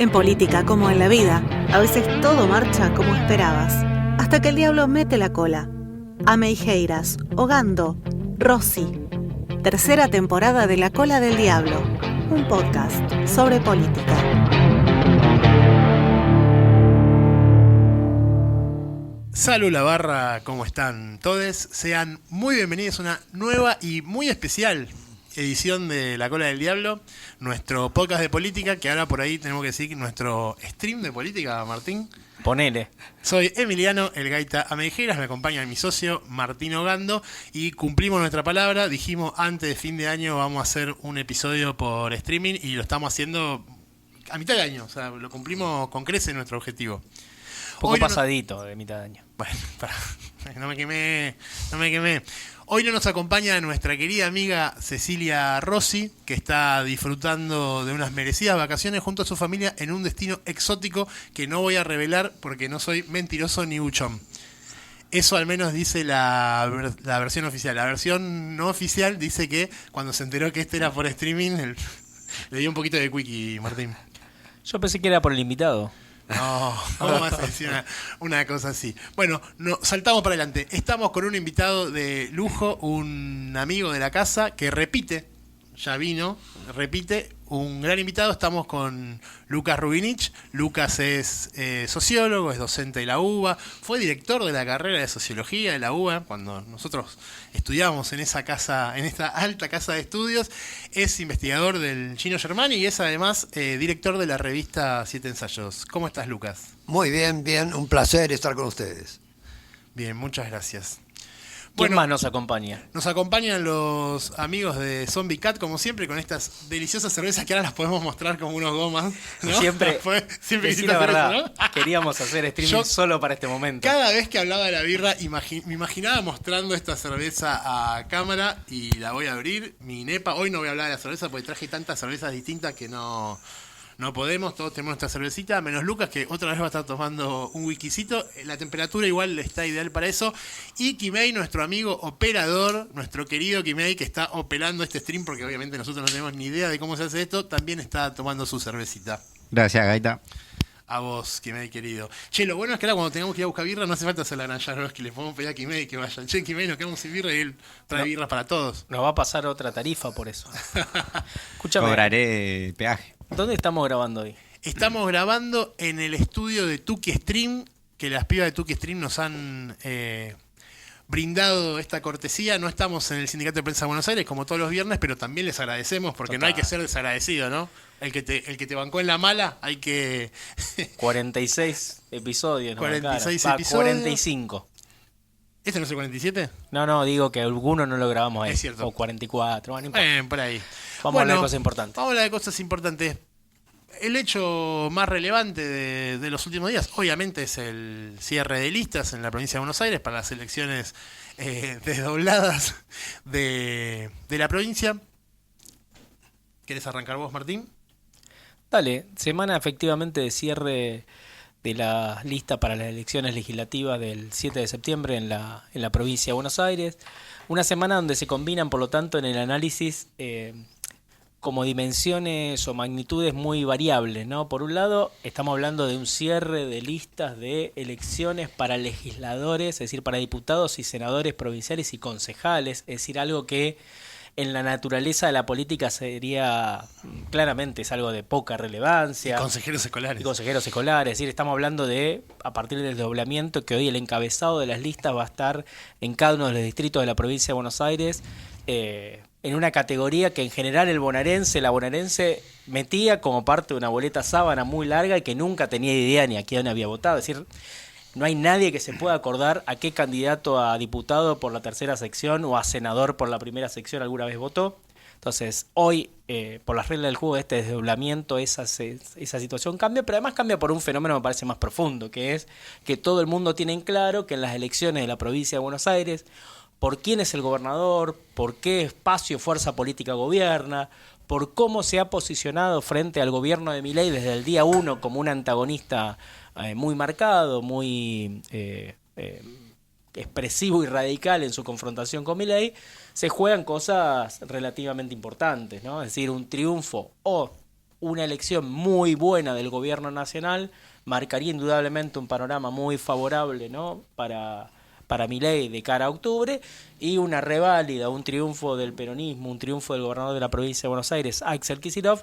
En política, como en la vida, a veces todo marcha como esperabas, hasta que el diablo mete la cola. Ameijeiras, Ogando, Rossi. Tercera temporada de La Cola del Diablo, un podcast sobre política. Salud la barra, ¿cómo están todos? Sean muy bienvenidos a una nueva y muy especial edición de La Cola del Diablo, nuestro podcast de política, que ahora por ahí tenemos que decir nuestro stream de política, Martín. Ponele. Soy Emiliano, el gaita Ameijeras, me acompaña mi socio Martín Ogando y cumplimos nuestra palabra. Dijimos antes de fin de año vamos a hacer un episodio por streaming y lo estamos haciendo a mitad de año, o sea, lo cumplimos con creces nuestro objetivo. Un poco pasadito de mitad de año. Bueno, no me quemé. Hoy no nos acompaña nuestra querida amiga Cecilia Rossi, que está disfrutando de unas merecidas vacaciones junto a su familia en un destino exótico que no voy a revelar porque no soy mentiroso ni buchón. Eso al menos dice la versión oficial. La versión no oficial dice que cuando se enteró que este era por streaming, le dio un poquito de quickie, Martín. Yo pensé que era por el invitado. No, ¿cómo vas a decir una cosa así? Bueno, saltamos para adelante. Estamos con un invitado de lujo, un amigo de la casa que repite, un gran invitado. Estamos con Lucas Rubinich. Lucas es sociólogo, es docente de la UBA, fue director de la carrera de sociología de la UBA cuando nosotros estudiábamos en esa casa, en esta alta casa de estudios. Es investigador del Chino Germani y es además director de la revista Siete Ensayos. ¿Cómo estás, Lucas? Muy bien, un placer estar con ustedes. Bien, muchas gracias. ¿Quién más nos acompaña? Nos acompañan los amigos de Zombie Cat, como siempre, con estas deliciosas cervezas que ahora las podemos mostrar como unos gomas, ¿no? Siempre decir la verdad, eso, ¿no? Queríamos hacer streaming solo para este momento. Cada vez que hablaba de la birra, me imaginaba mostrando esta cerveza a cámara y la voy a abrir. Mi nepa, hoy no voy a hablar de la cerveza porque traje tantas cervezas distintas que no podemos, todos tenemos nuestra cervecita, menos Lucas, que otra vez va a estar tomando un whiskycito. La temperatura igual está ideal para eso. Y Kimei, nuestro amigo operador, nuestro querido Kimei, que está operando este stream, porque obviamente nosotros no tenemos ni idea de cómo se hace esto, también está tomando su cervecita. Gracias, gaita. A vos, Kimei, querido. Che, lo bueno es que ahora cuando tengamos que ir a buscar birra no hace falta hacer la gran llave, es que le podemos pedir a Kimei que vayan. Che, Kimei, nos quedamos sin birra y él trae birras para todos. Nos va a pasar otra tarifa por eso. Escúchame. Cobraré peaje. ¿Dónde estamos grabando hoy? Estamos grabando en el estudio de Tuki Stream, que las pibas de Tuki Stream nos han brindado esta cortesía. No estamos en el Sindicato de Prensa de Buenos Aires como todos los viernes, pero también les agradecemos porque Total. No hay que ser desagradecido, ¿no? El que te bancó en la mala, hay que... 46 episodios. 46 episodios. episodios. 45. ¿Este no es el 47? No, digo que alguno no lo grabamos ahí. Es cierto. O 44, bueno, no importa. Por ahí. Vamos a hablar de cosas importantes. Vamos a hablar de cosas importantes. El hecho más relevante de los últimos días, obviamente, es el cierre de listas en la provincia de Buenos Aires para las elecciones desdobladas de la provincia. ¿Querés arrancar vos, Martín? Dale, semana efectivamente de cierre de la lista para las elecciones legislativas del 7 de septiembre en la provincia de Buenos Aires. Una semana donde se combinan, por lo tanto, en el análisis como dimensiones o magnitudes muy variables, ¿no? Por un lado, estamos hablando de un cierre de listas de elecciones para legisladores, es decir, para diputados y senadores provinciales y concejales, es decir, algo que en la naturaleza de la política sería, claramente, es algo de poca relevancia. Y consejeros escolares. Es decir, estamos hablando de, a partir del desdoblamiento, que hoy el encabezado de las listas va a estar en cada uno de los distritos de la provincia de Buenos Aires, en una categoría que en general la bonaerense metía como parte de una boleta sábana muy larga y que nunca tenía idea ni a quién había votado. Es decir, no hay nadie que se pueda acordar a qué candidato a diputado por la tercera sección o a senador por la primera sección alguna vez votó. Entonces, hoy, por las reglas del juego, este desdoblamiento, esa situación cambia, pero además cambia por un fenómeno que me parece más profundo, que es que todo el mundo tiene en claro que en las elecciones de la provincia de Buenos Aires, por quién es el gobernador, por qué espacio y fuerza política gobierna, por cómo se ha posicionado frente al gobierno de Milei desde el día 1 como un antagonista muy marcado, muy expresivo y radical en su confrontación con Milei, se juegan cosas relativamente importantes, ¿no? Es decir, un triunfo o una elección muy buena del gobierno nacional marcaría indudablemente un panorama muy favorable, ¿no?, para Milei de cara a octubre, y una reválida, un triunfo del peronismo, un triunfo del gobernador de la provincia de Buenos Aires, Axel Kicillof,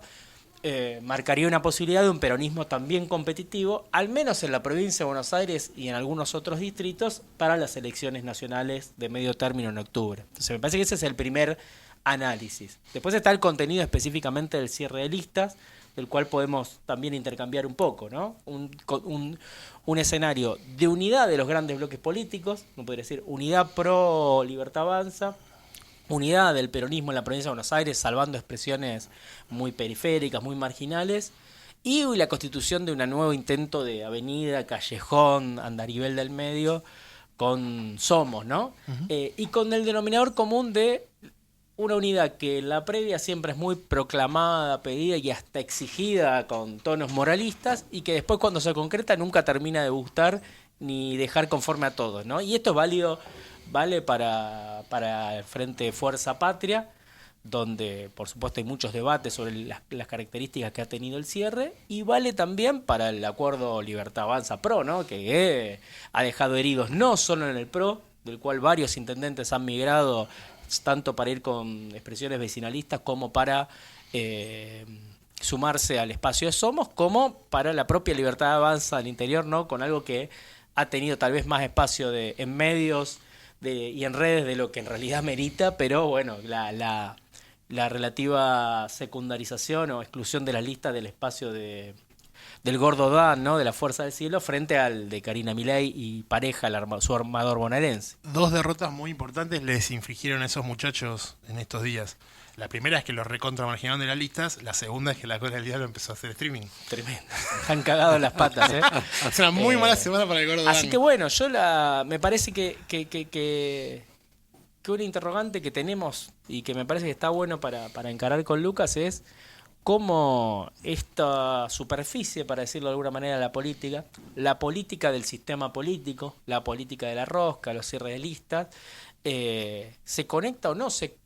marcaría una posibilidad de un peronismo también competitivo, al menos en la provincia de Buenos Aires y en algunos otros distritos, para las elecciones nacionales de medio término en octubre. Entonces me parece que ese es el primer análisis. Después está el contenido específicamente del cierre de listas, del cual podemos también intercambiar un poco, ¿no? Un escenario de unidad de los grandes bloques políticos, no podría decir unidad pro Libertad Avanza, unidad del peronismo en la provincia de Buenos Aires, salvando expresiones muy periféricas, muy marginales, y la constitución de un nuevo intento de avenida, callejón, andarivel del medio, con Somos, ¿no? Y con el denominador común de una unidad que en la previa siempre es muy proclamada, pedida y hasta exigida con tonos moralistas, y que después cuando se concreta nunca termina de gustar ni dejar conforme a todos, ¿no? Y esto es válido, vale para el Frente Fuerza Patria, donde por supuesto hay muchos debates sobre las características que ha tenido el cierre, y vale también para el acuerdo Libertad Avanza PRO, ¿no?, que ha dejado heridos no solo en el PRO, del cual varios intendentes han migrado tanto para ir con expresiones vecinalistas como para sumarse al espacio de Somos, como para la propia Libertad Avanza al interior, ¿no?, con algo que ha tenido tal vez más espacio en medios y en redes de lo que en realidad merita, pero bueno, la relativa secundarización o exclusión de la lista del espacio del Gordo Dan, ¿no?, de la Fuerza del Cielo, frente al de Karina Milei y pareja, su armador bonaerense. 2 derrotas muy importantes les infligieron a esos muchachos en estos días. La primera es que los recontra marginaron de las listas, la segunda es que la Cola del Diablo empezó a hacer streaming. Tremendo. Han cagado las patas, ¿eh? Es una muy mala semana para el Gordo Así Dan. que bueno, me parece que una interrogante que tenemos y que me parece que está bueno para encarar con Lucas es cómo esta superficie, para decirlo de alguna manera, la política del sistema político, la política de la rosca, los cierres de listas, se conecta o no se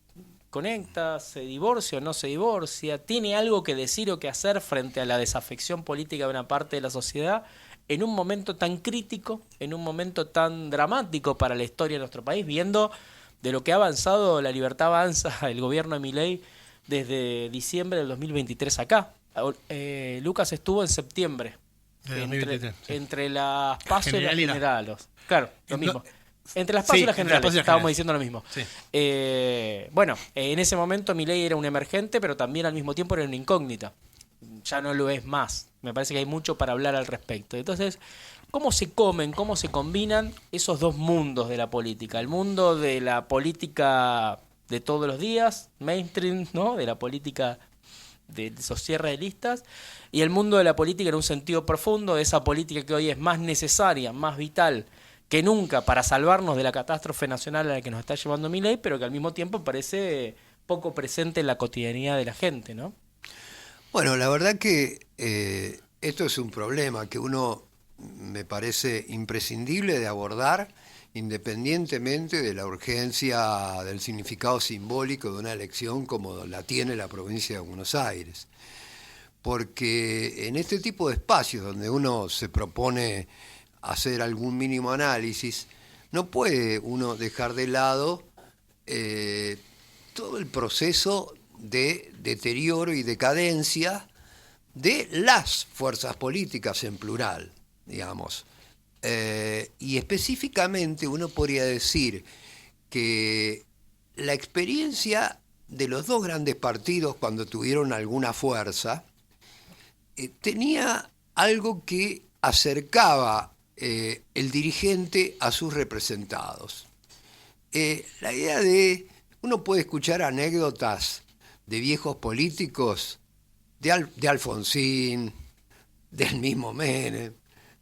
conecta, se divorcia o no se divorcia, tiene algo que decir o que hacer frente a la desafección política de una parte de la sociedad en un momento tan crítico, en un momento tan dramático para la historia de nuestro país, viendo de lo que ha avanzado la Libertad Avanza, el gobierno de Milei, desde diciembre del 2023 acá. Lucas estuvo en septiembre, De 2023, sí. entre las PASO y las General y la- generales. Claro, lo No, mismo. Entre las PASO sí, y las entre las generales, PASO y las estábamos generales. diciendo lo mismo. Sí. Bueno, en ese momento Milei era un emergente, pero también al mismo tiempo era una incógnita. Ya no lo es más. Me parece que hay mucho para hablar al respecto. Entonces, ¿cómo se combinan esos dos mundos de la política? El mundo de la política de todos los días, mainstream, ¿no?, de la política de esos cierres de listas, y el mundo de la política en un sentido profundo, de esa política que hoy es más necesaria, más vital que nunca para salvarnos de la catástrofe nacional a la que nos está llevando Milei, pero que al mismo tiempo parece poco presente en la cotidianidad de la gente, ¿no? Bueno, la verdad que esto es un problema que me parece imprescindible de abordar, independientemente de la urgencia del significado simbólico de una elección como la tiene la provincia de Buenos Aires. Porque en este tipo de espacios donde uno se propone hacer algún mínimo análisis, no puede uno dejar de lado todo el proceso de deterioro y decadencia de las fuerzas políticas en plural, digamos. Y específicamente uno podría decir que la experiencia de los dos grandes partidos cuando tuvieron alguna fuerza tenía algo que acercaba el dirigente a sus representados. La idea uno puede escuchar anécdotas de viejos políticos, de Alfonsín, del mismo Menem,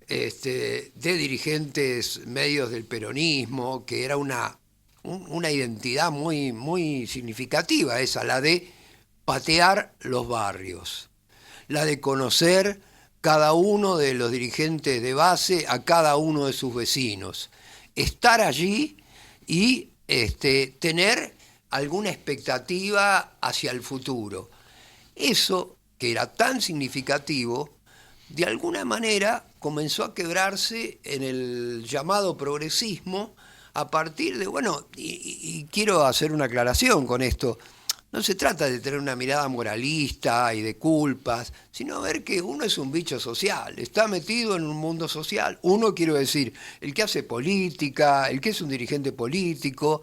de dirigentes medios del peronismo, que era una identidad muy, muy significativa esa, la de patear los barrios, la de conocer cada uno de los dirigentes de base a cada uno de sus vecinos, estar allí y tener alguna expectativa hacia el futuro. Eso que era tan significativo, de alguna manera comenzó a quebrarse en el llamado progresismo a partir de, bueno, y quiero hacer una aclaración con esto, no se trata de tener una mirada moralista y de culpas, sino ver que uno es un bicho social, está metido en un mundo social. Uno, quiero decir, el que hace política, el que es un dirigente político.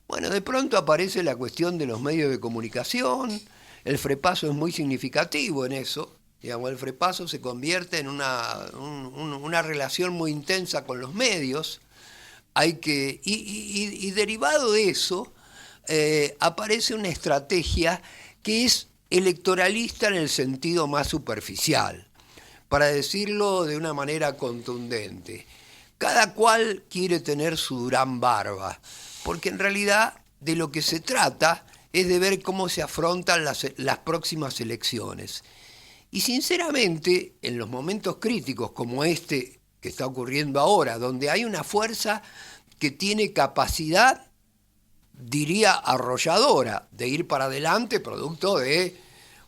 Bueno, de pronto aparece la cuestión de los medios de comunicación, el frepaso es muy significativo en eso, digamos, el frepaso se convierte en una relación muy intensa con los medios, y derivado de eso, aparece una estrategia que es electoralista en el sentido más superficial, para decirlo de una manera contundente. Cada cual quiere tener su Durán Barba, porque en realidad de lo que se trata es de ver cómo se afrontan las próximas elecciones. Y sinceramente, en los momentos críticos como este que está ocurriendo ahora, donde hay una fuerza que tiene capacidad, diría arrolladora, de ir para adelante producto de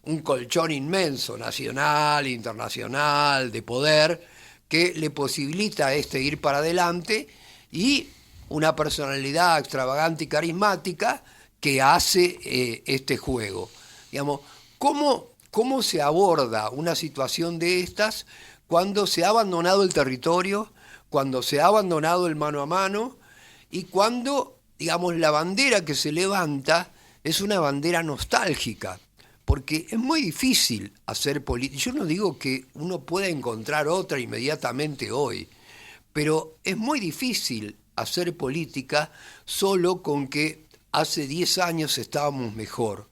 un colchón inmenso, nacional, internacional, de poder, que le posibilita a este ir para adelante, y una personalidad extravagante y carismática que hace este juego. Digamos, ¿cómo se aborda una situación de estas cuando se ha abandonado el territorio, cuando se ha abandonado el mano a mano y cuando, digamos, la bandera que se levanta es una bandera nostálgica? Porque es muy difícil hacer política. Yo no digo que uno pueda encontrar otra inmediatamente hoy, pero es muy difícil hacer política solo con que hace 10 años estábamos mejor.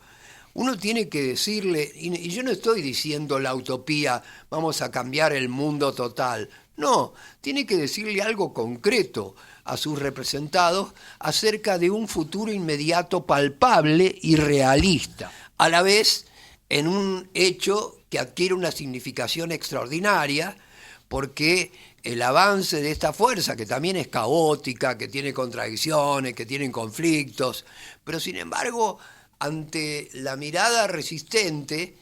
Uno tiene que decirle, y yo no estoy diciendo la utopía, vamos a cambiar el mundo total. No, tiene que decirle algo concreto a sus representados acerca de un futuro inmediato palpable y realista. A la vez, en un hecho que adquiere una significación extraordinaria, porque el avance de esta fuerza, que también es caótica, que tiene contradicciones, que tiene conflictos, pero sin embargo, ante la mirada resistente,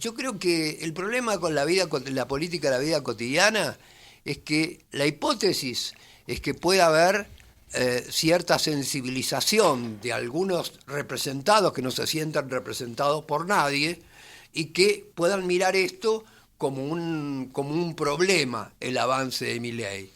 yo creo que el problema con la política de la vida cotidiana es que la hipótesis es que pueda haber cierta sensibilización de algunos representados que no se sientan representados por nadie y que puedan mirar esto como un problema, el avance de Milei.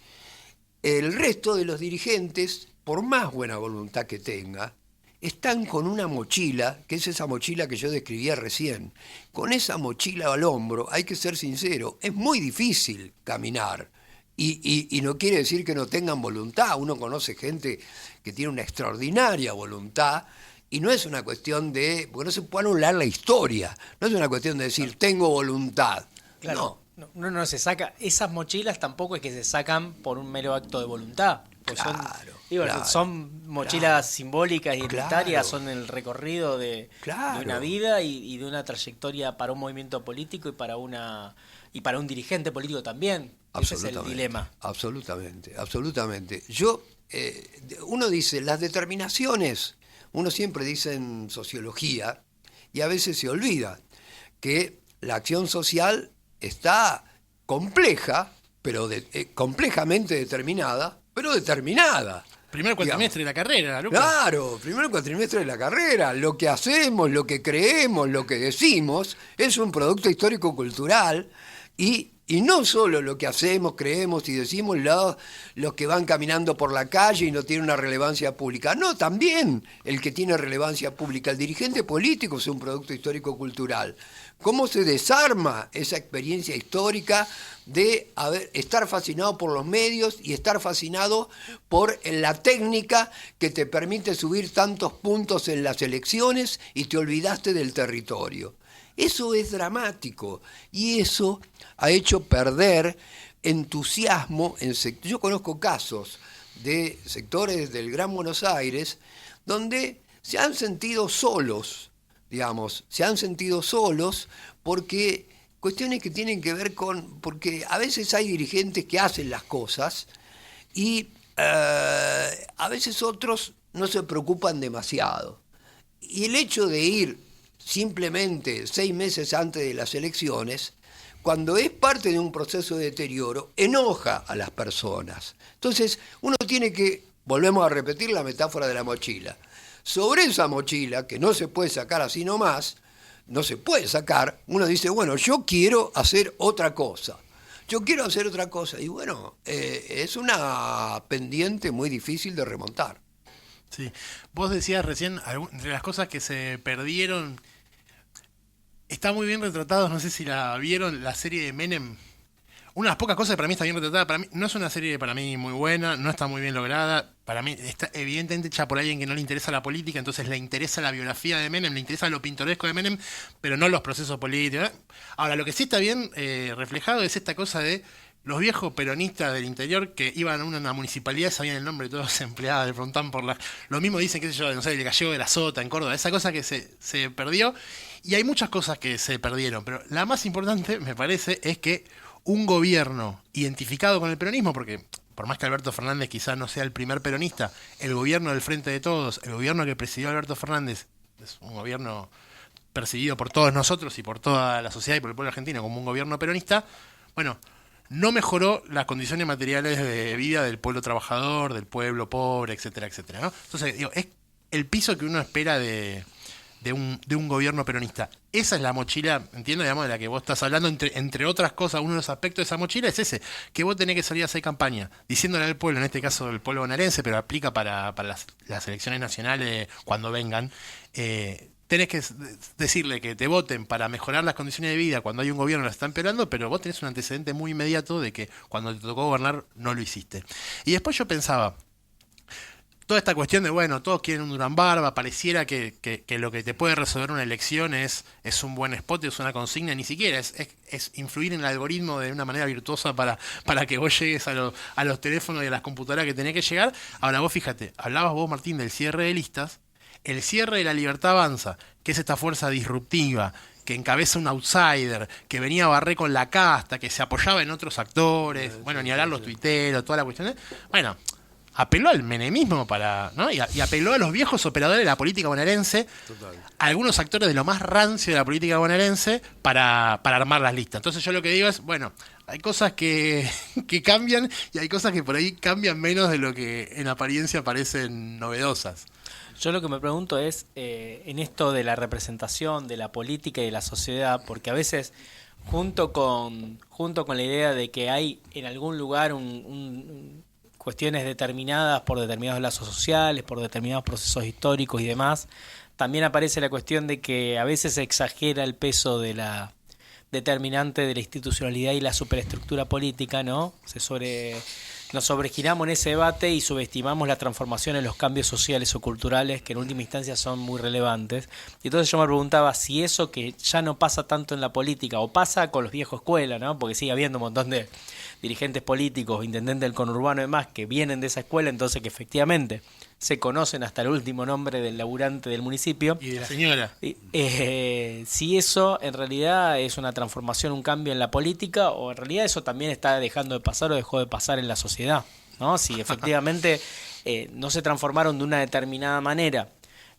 El resto de los dirigentes, por más buena voluntad que tenga, están con una mochila, que es esa mochila que yo describía recién. Con esa mochila al hombro, hay que ser sincero, es muy difícil caminar. Y no quiere decir que no tengan voluntad. Uno conoce gente que tiene una extraordinaria voluntad y no es una cuestión de... porque no se puede anular la historia. No es una cuestión de decir, tengo voluntad. Claro, no se saca. Esas mochilas tampoco es que se sacan por un mero acto de voluntad. Pues son mochilas simbólicas y identitarias, son el recorrido de una vida y de una trayectoria para un movimiento político y para un dirigente político también. Ese es el dilema. Absolutamente. Uno dice, las determinaciones, uno siempre dice en sociología, y a veces se olvida, que la acción social está compleja, pero complejamente determinada, pero determinada. Primer cuatrimestre de la carrera, Lucas. Claro, primer cuatrimestre de la carrera. Lo que hacemos, lo que creemos, lo que decimos, es un producto histórico-cultural y no solo lo que hacemos, creemos y decimos los que van caminando por la calle y no tienen una relevancia pública. No, también el que tiene relevancia pública. El dirigente político es un producto histórico-cultural. ¿Cómo se desarma esa experiencia histórica de estar fascinado por los medios y estar fascinado por la técnica que te permite subir tantos puntos en las elecciones y te olvidaste del territorio? Eso es dramático y eso ha hecho perder entusiasmo en sectores. Yo conozco casos de sectores del Gran Buenos Aires donde se han sentido solos, porque cuestiones que tienen que ver porque a veces hay dirigentes que hacen las cosas y a veces otros no se preocupan demasiado. Y el hecho de ir simplemente 6 meses antes de las elecciones, cuando es parte de un proceso de deterioro, enoja a las personas. Entonces, uno tiene que, volvemos a repetir la metáfora de la mochila. Sobre esa mochila, que no se puede sacar así nomás, no se puede sacar, uno dice, bueno, yo quiero hacer otra cosa. Yo quiero hacer otra cosa. Y bueno, es una pendiente muy difícil de remontar. Sí. Vos decías recién, entre las cosas que se perdieron, está muy bien retratado, no sé si la vieron, la serie de Menem. Una de las pocas cosas que para mí está bien retratada, para mí no es una serie para mí muy buena, no está muy bien lograda, para mí está evidentemente hecha por alguien que no le interesa la política, entonces le interesa la biografía de Menem, le interesa lo pintoresco de Menem, pero no los procesos políticos. Ahora, lo que sí está bien reflejado es esta cosa de los viejos peronistas del interior que iban a una municipalidad, sabían el nombre de todos los empleados, le preguntaban por la... Lo mismo dicen, qué sé yo, no sé, el gallego de la Sota en Córdoba, esa cosa que se perdió, y hay muchas cosas que se perdieron, pero la más importante, me parece, es que un gobierno identificado con el peronismo, porque por más que Alberto Fernández quizás no sea el primer peronista, el gobierno del Frente de Todos, el gobierno que presidió Alberto Fernández, es un gobierno percibido por todos nosotros y por toda la sociedad y por el pueblo argentino como un gobierno peronista, bueno, no mejoró las condiciones materiales de vida del pueblo trabajador, del pueblo pobre, etcétera, etcétera, ¿no? Entonces, digo, es el piso que uno espera de un gobierno peronista. Esa es la mochila, entiendo, digamos, de la que vos estás hablando, entre otras cosas, uno de los aspectos de esa mochila es ese, que vos tenés que salir a hacer campaña, diciéndole al pueblo, en este caso el pueblo bonaerense, pero aplica para las elecciones nacionales cuando vengan, tenés que decirle que te voten para mejorar las condiciones de vida cuando hay un gobierno que las está empeorando, pero vos tenés un antecedente muy inmediato de que cuando te tocó gobernar no lo hiciste. Y después yo pensaba, toda esta cuestión de, bueno, todos quieren un Durán Barba, pareciera que lo que te puede resolver una elección es un buen spot, es una consigna, ni siquiera es influir en el algoritmo de una manera virtuosa para que vos llegues a los teléfonos y a las computadoras que tenés que llegar. Ahora vos fíjate, hablabas vos, Martín, del cierre de listas, el cierre de La Libertad Avanza, que es esta fuerza disruptiva, que encabeza un outsider, que venía a barrer con la casta, que se apoyaba en otros actores, bueno, ni hablar los tuiteros, toda la cuestión. Bueno, apeló al menemismo ¿no? y apeló a los viejos operadores de la política bonaerense, algunos actores de lo más rancio de la política bonaerense, para armar las listas. Entonces yo lo que digo es, bueno, hay cosas que cambian y hay cosas que por ahí cambian menos de lo que en apariencia parecen novedosas. Yo lo que me pregunto es, en esto de la representación de la política y de la sociedad, porque a veces, junto con la idea de que hay en algún lugar cuestiones determinadas por determinados lazos sociales, por determinados procesos históricos y demás, también aparece la cuestión de que a veces se exagera el peso de la determinante de la institucionalidad y la superestructura política, ¿no? Nos sobregiramos en ese debate y subestimamos la transformación en los cambios sociales o culturales que en última instancia son muy relevantes. Y entonces yo me preguntaba si eso que ya no pasa tanto en la política o pasa con los viejos escuela, ¿no? Porque sigue habiendo un montón de dirigentes políticos, intendentes del conurbano y demás que vienen de esa escuela, entonces que efectivamente se conocen hasta el último nombre del laburante del municipio. Y de la señora. Si eso en realidad es una transformación, un cambio en la política, o en realidad eso también está dejando de pasar o dejó de pasar en la sociedad, ¿no? Si efectivamente no se transformaron de una determinada manera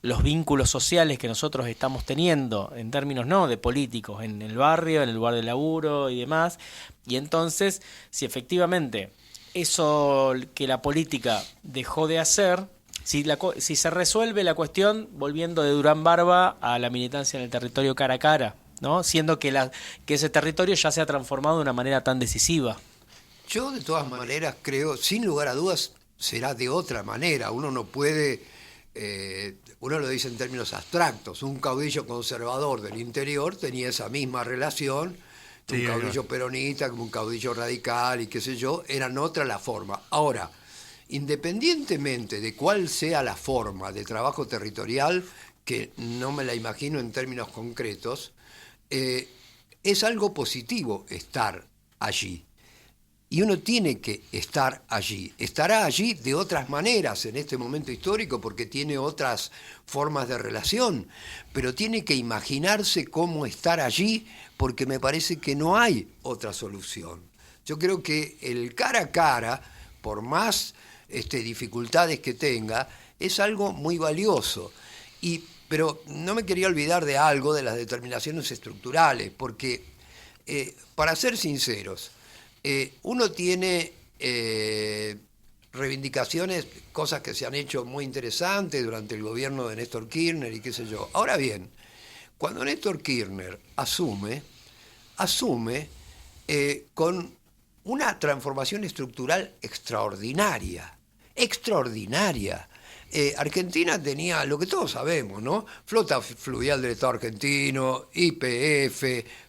los vínculos sociales que nosotros estamos teniendo en términos no de políticos, en el barrio, en el lugar de laburo y demás, y entonces si efectivamente eso que la política dejó de hacer, si se resuelve la cuestión volviendo de Durán Barba a la militancia en el territorio cara a cara, ¿no? Siendo que ese territorio ya se ha transformado de una manera tan decisiva. Yo de todas maneras creo, sin lugar a dudas, será de otra manera. Uno no puede, uno lo dice en términos abstractos, un caudillo conservador del interior tenía esa misma relación, un caudillo peronista como un caudillo radical y qué sé yo, eran otra la forma. Ahora, independientemente de cuál sea la forma de trabajo territorial, que no me la imagino en términos concretos, es algo positivo estar allí. Y uno tiene que estar allí. Estará allí de otras maneras en este momento histórico porque tiene otras formas de relación, pero tiene que imaginarse cómo estar allí porque me parece que no hay otra solución. Yo creo que el cara a cara, por más dificultades que tenga, es algo muy valioso. Y Pero no me quería olvidar de algo, de las determinaciones estructurales, porque, para ser sinceros, uno tiene reivindicaciones, cosas que se han hecho muy interesantes durante el gobierno de Néstor Kirchner y qué sé yo. Ahora bien, cuando Néstor Kirchner asume con una transformación estructural extraordinaria. Argentina tenía lo que todos sabemos, ¿no? Flota fluvial del Estado argentino, YPF,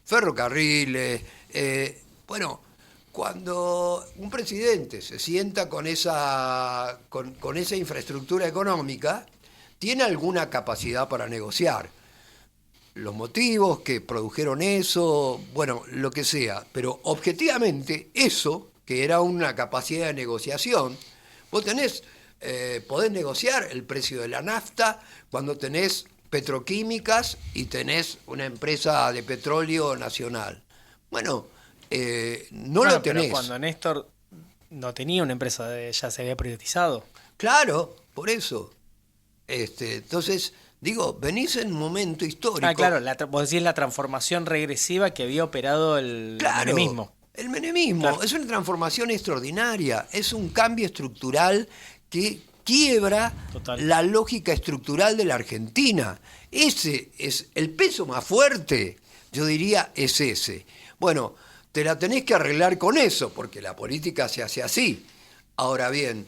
ferrocarriles. Bueno, cuando un presidente se sienta con esa infraestructura económica, tiene alguna capacidad para negociar. Los motivos que produjeron eso, bueno, lo que sea, pero objetivamente eso, que era una capacidad de negociación, vos podés negociar el precio de la nafta cuando tenés petroquímicas y tenés una empresa de petróleo nacional. Bueno, no lo tenés. Pero cuando Néstor no tenía una empresa, ya se había privatizado. Claro, por eso. Entonces, digo, venís en un momento histórico. Claro, vos decís la transformación regresiva que había operado el menemismo. El menemismo, claro. Es una transformación extraordinaria, es un cambio estructural que quiebra la lógica estructural de la Argentina. Ese es el peso más fuerte, yo diría, es ese. Bueno, te la tenés que arreglar con eso, porque la política se hace así. Ahora bien,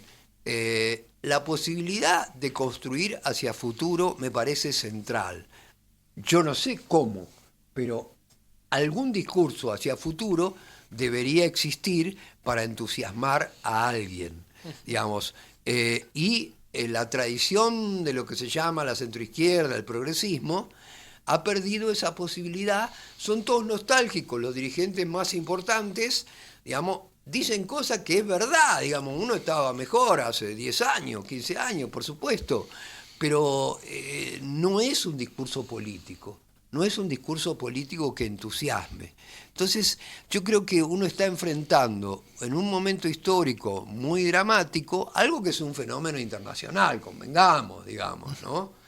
la posibilidad de construir hacia futuro me parece central. Yo no sé cómo, pero algún discurso hacia futuro debería existir para entusiasmar a alguien, digamos. Y la tradición de lo que se llama la centroizquierda, el progresismo, ha perdido esa posibilidad. Son todos nostálgicos, los dirigentes más importantes, digamos, dicen cosas que es verdad, digamos, uno estaba mejor hace 10 años, 15 años, por supuesto, pero no es un discurso político, no es un discurso político que entusiasme. Entonces, yo creo que uno está enfrentando en un momento histórico muy dramático algo que es un fenómeno internacional, convengamos, digamos, ¿no?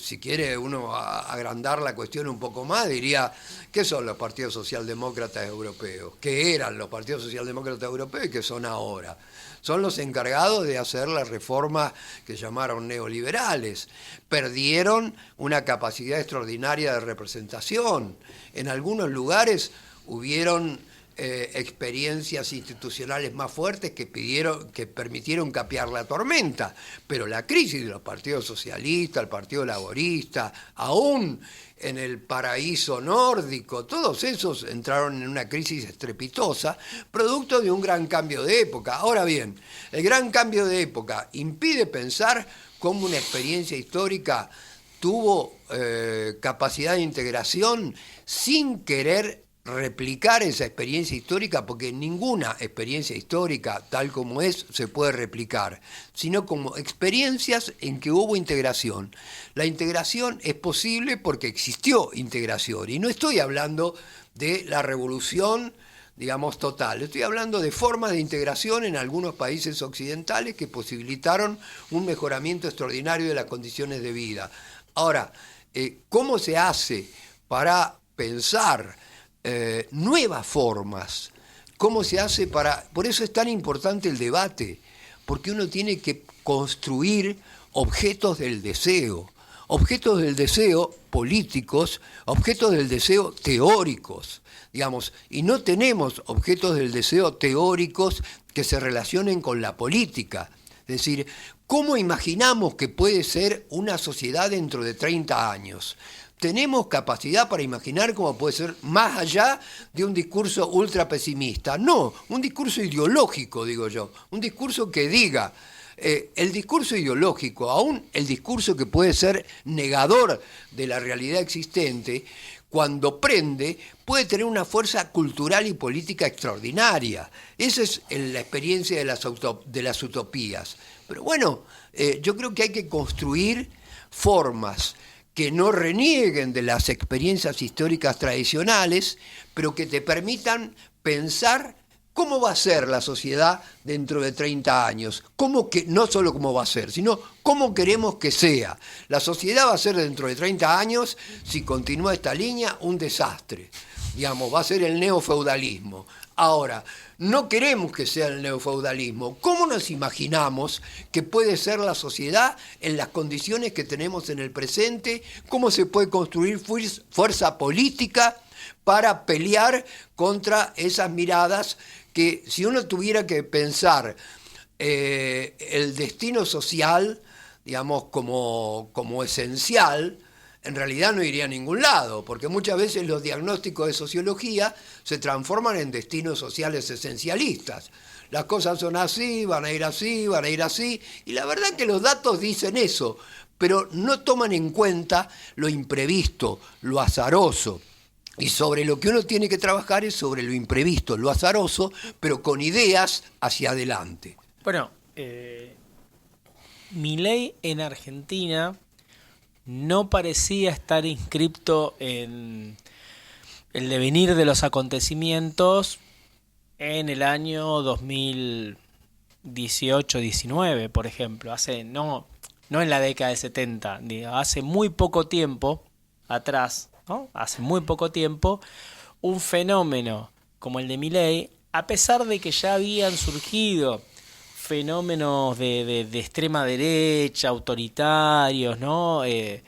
Si quiere uno agrandar la cuestión un poco más, diría, ¿qué son los partidos socialdemócratas europeos? ¿Qué eran los partidos socialdemócratas europeos y qué son ahora? Son los encargados de hacer las reformas que llamaron neoliberales. Perdieron una capacidad extraordinaria de representación. En algunos lugares hubieron experiencias institucionales más fuertes que permitieron capear la tormenta, pero la crisis de los partidos socialistas, el Partido Laborista, aún en el paraíso nórdico, todos esos entraron en una crisis estrepitosa, producto de un gran cambio de época. Ahora bien, el gran cambio de época impide pensar cómo una experiencia histórica tuvo capacidad de integración sin querer replicar esa experiencia histórica, porque ninguna experiencia histórica tal como es se puede replicar, sino como experiencias en que hubo integración. La integración es posible porque existió integración, y no estoy hablando de la revolución, digamos, total, estoy hablando de formas de integración en algunos países occidentales que posibilitaron un mejoramiento extraordinario de las condiciones de vida. Ahora, ¿cómo se hace para pensar nuevas formas? ¿Cómo se hace para...? Por eso es tan importante el debate, porque uno tiene que construir objetos del deseo políticos, objetos del deseo teóricos, digamos, y no tenemos objetos del deseo teóricos que se relacionen con la política. Es decir, ¿cómo imaginamos que puede ser una sociedad dentro de 30 años? ¿Tenemos capacidad para imaginar cómo puede ser más allá de un discurso ultra pesimista? No, un discurso ideológico, digo yo, un discurso que diga, el discurso ideológico, aún el discurso que puede ser negador de la realidad existente, cuando prende, puede tener una fuerza cultural y política extraordinaria. Esa es la experiencia de las utopías. Pero bueno, yo creo que hay que construir formas que no renieguen de las experiencias históricas tradicionales, pero que te permitan pensar ¿Cómo va a ser la sociedad dentro de 30 años? No solo cómo va a ser, sino cómo queremos que sea. La sociedad va a ser dentro de 30 años, si continúa esta línea, un desastre. Digamos, va a ser el neofeudalismo. Ahora, no queremos que sea el neofeudalismo. ¿Cómo nos imaginamos que puede ser la sociedad en las condiciones que tenemos en el presente? ¿Cómo se puede construir fuerza política para pelear contra esas miradas que, si uno tuviera que pensar el destino social, digamos, como esencial, en realidad no iría a ningún lado, porque muchas veces los diagnósticos de sociología se transforman en destinos sociales esencialistas. Las cosas son así, van a ir así, van a ir así, y la verdad que los datos dicen eso, pero no toman en cuenta lo imprevisto, lo azaroso. Y sobre lo que uno tiene que trabajar es sobre lo imprevisto, lo azaroso, pero con ideas hacia adelante. Bueno, Milei en Argentina no parecía estar inscripto en el devenir de los acontecimientos en el año 2018-19, por ejemplo. No en la década de 70, hace muy poco tiempo atrás, ¿no? Hace muy poco tiempo, un fenómeno como el de Milei, a pesar de que ya habían surgido fenómenos de extrema derecha, autoritarios, ¿no? De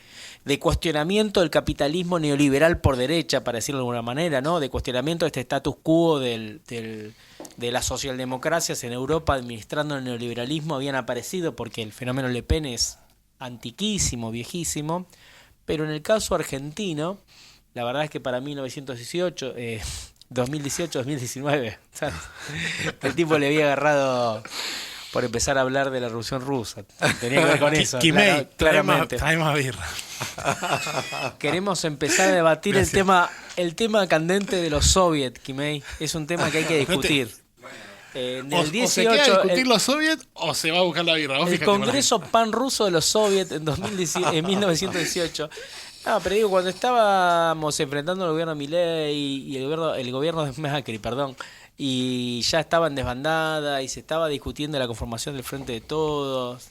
cuestionamiento del capitalismo neoliberal por derecha, para decirlo de alguna manera, ¿no? De cuestionamiento de este status quo de las socialdemocracias en Europa administrando el neoliberalismo, habían aparecido porque el fenómeno Le Pen es antiquísimo, viejísimo, pero en el caso argentino, la verdad es que para 2018-2019, ¿sabes? El tipo le había agarrado por empezar a hablar de la Revolución Rusa. Tenía que ver con eso. Kimei, claramente. traemos birra. Queremos empezar a debatir el tema candente de los soviets, Kimei. Es un tema que hay que discutir. En el 18, o se queda a discutir los soviets o se va a buscar la birra. El Congreso Pan-Ruso de los soviets en 1918. No, pero digo, cuando estábamos enfrentando al gobierno de Milei y el gobierno de Macri, y ya estaba en desbandada y se estaba discutiendo la conformación del Frente de Todos,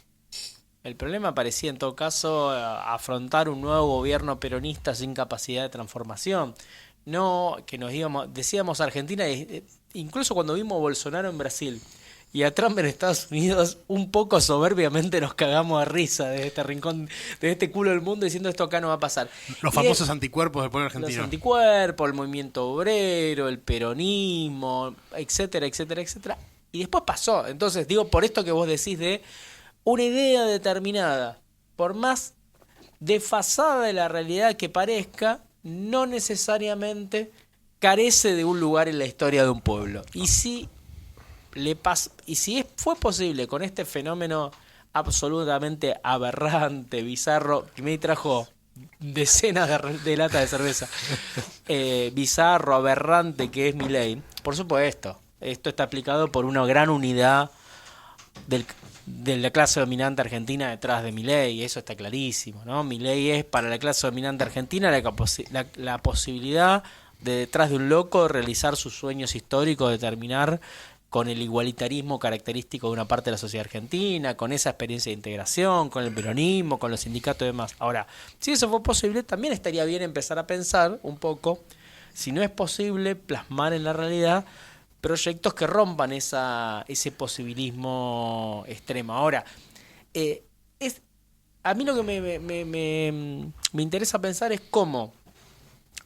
el problema parecía en todo caso afrontar un nuevo gobierno peronista sin capacidad de transformación. No que decíamos Argentina, incluso cuando vimos a Bolsonaro en Brasil y a Trump en Estados Unidos, un poco soberbiamente nos cagamos a risa de este rincón, de este culo del mundo, diciendo esto acá no va a pasar. Los famosos anticuerpos del pueblo argentino. Los anticuerpos, el movimiento obrero, el peronismo, etcétera, etcétera, etcétera. Y después pasó. Entonces, digo, por esto que vos decís de una idea determinada, por más desfasada de la realidad que parezca, no necesariamente carece de un lugar en la historia de un pueblo. Y si fue posible con este fenómeno absolutamente aberrante, bizarro, que me trajo decenas de latas de cerveza, bizarro, aberrante que es Milei, por supuesto, esto está aplicado por una gran unidad de la clase dominante argentina detrás de Milei, y eso está clarísimo, ¿no? Milei es para la clase dominante argentina la posibilidad de, detrás de un loco, realizar sus sueños históricos, de terminar con el igualitarismo característico de una parte de la sociedad argentina, con esa experiencia de integración, con el peronismo, con los sindicatos y demás. Ahora, si eso fue posible, también estaría bien empezar a pensar un poco, si no es posible plasmar en la realidad proyectos que rompan ese posibilismo extremo. Ahora, a mí lo que me interesa pensar es cómo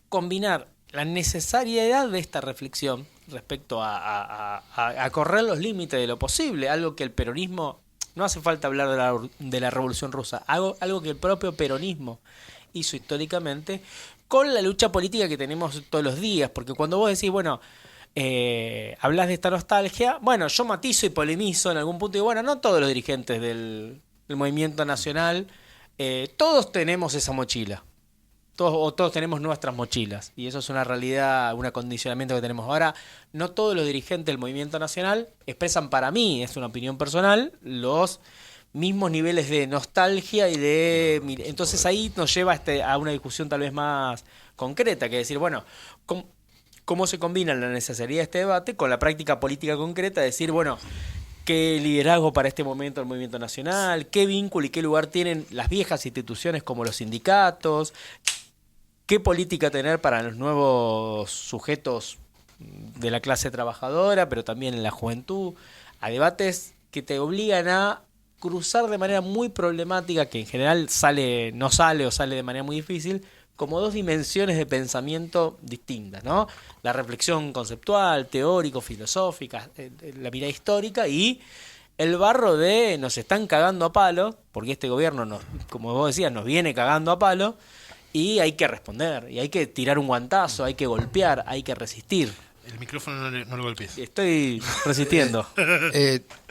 combinar la necesariedad de esta reflexión respecto a correr los límites de lo posible, algo que el peronismo, no hace falta hablar de la Revolución Rusa, algo que el propio peronismo hizo históricamente, con la lucha política que tenemos todos los días, porque cuando vos decís, bueno, hablas de esta nostalgia, bueno, yo matizo y polemizo en algún punto, y bueno, no todos los dirigentes del movimiento nacional, todos tenemos esa mochila. Todos tenemos nuestras mochilas, y eso es una realidad, un acondicionamiento que tenemos. Ahora, no todos los dirigentes del movimiento nacional expresan, para mí, es una opinión personal, los mismos niveles de nostalgia y de... Entonces ahí nos lleva a una discusión tal vez más concreta, que decir, bueno, cómo se combina la necesidad de este debate con la práctica política concreta, decir, bueno, qué liderazgo para este momento del movimiento nacional, qué vínculo y qué lugar tienen las viejas instituciones como los sindicatos, qué política tener para los nuevos sujetos de la clase trabajadora, pero también en la juventud, a debates que te obligan a cruzar de manera muy problemática, que en general no sale o sale de manera muy difícil, como dos dimensiones de pensamiento distintas, ¿no? La reflexión conceptual, teórico, filosófica, la mirada histórica y el barro de nos están cagando a palo, porque este gobierno, como vos decías, nos viene cagando a palo y hay que responder, y hay que tirar un guantazo, hay que golpear, hay que resistir. El micrófono no lo golpees. Estoy resistiendo.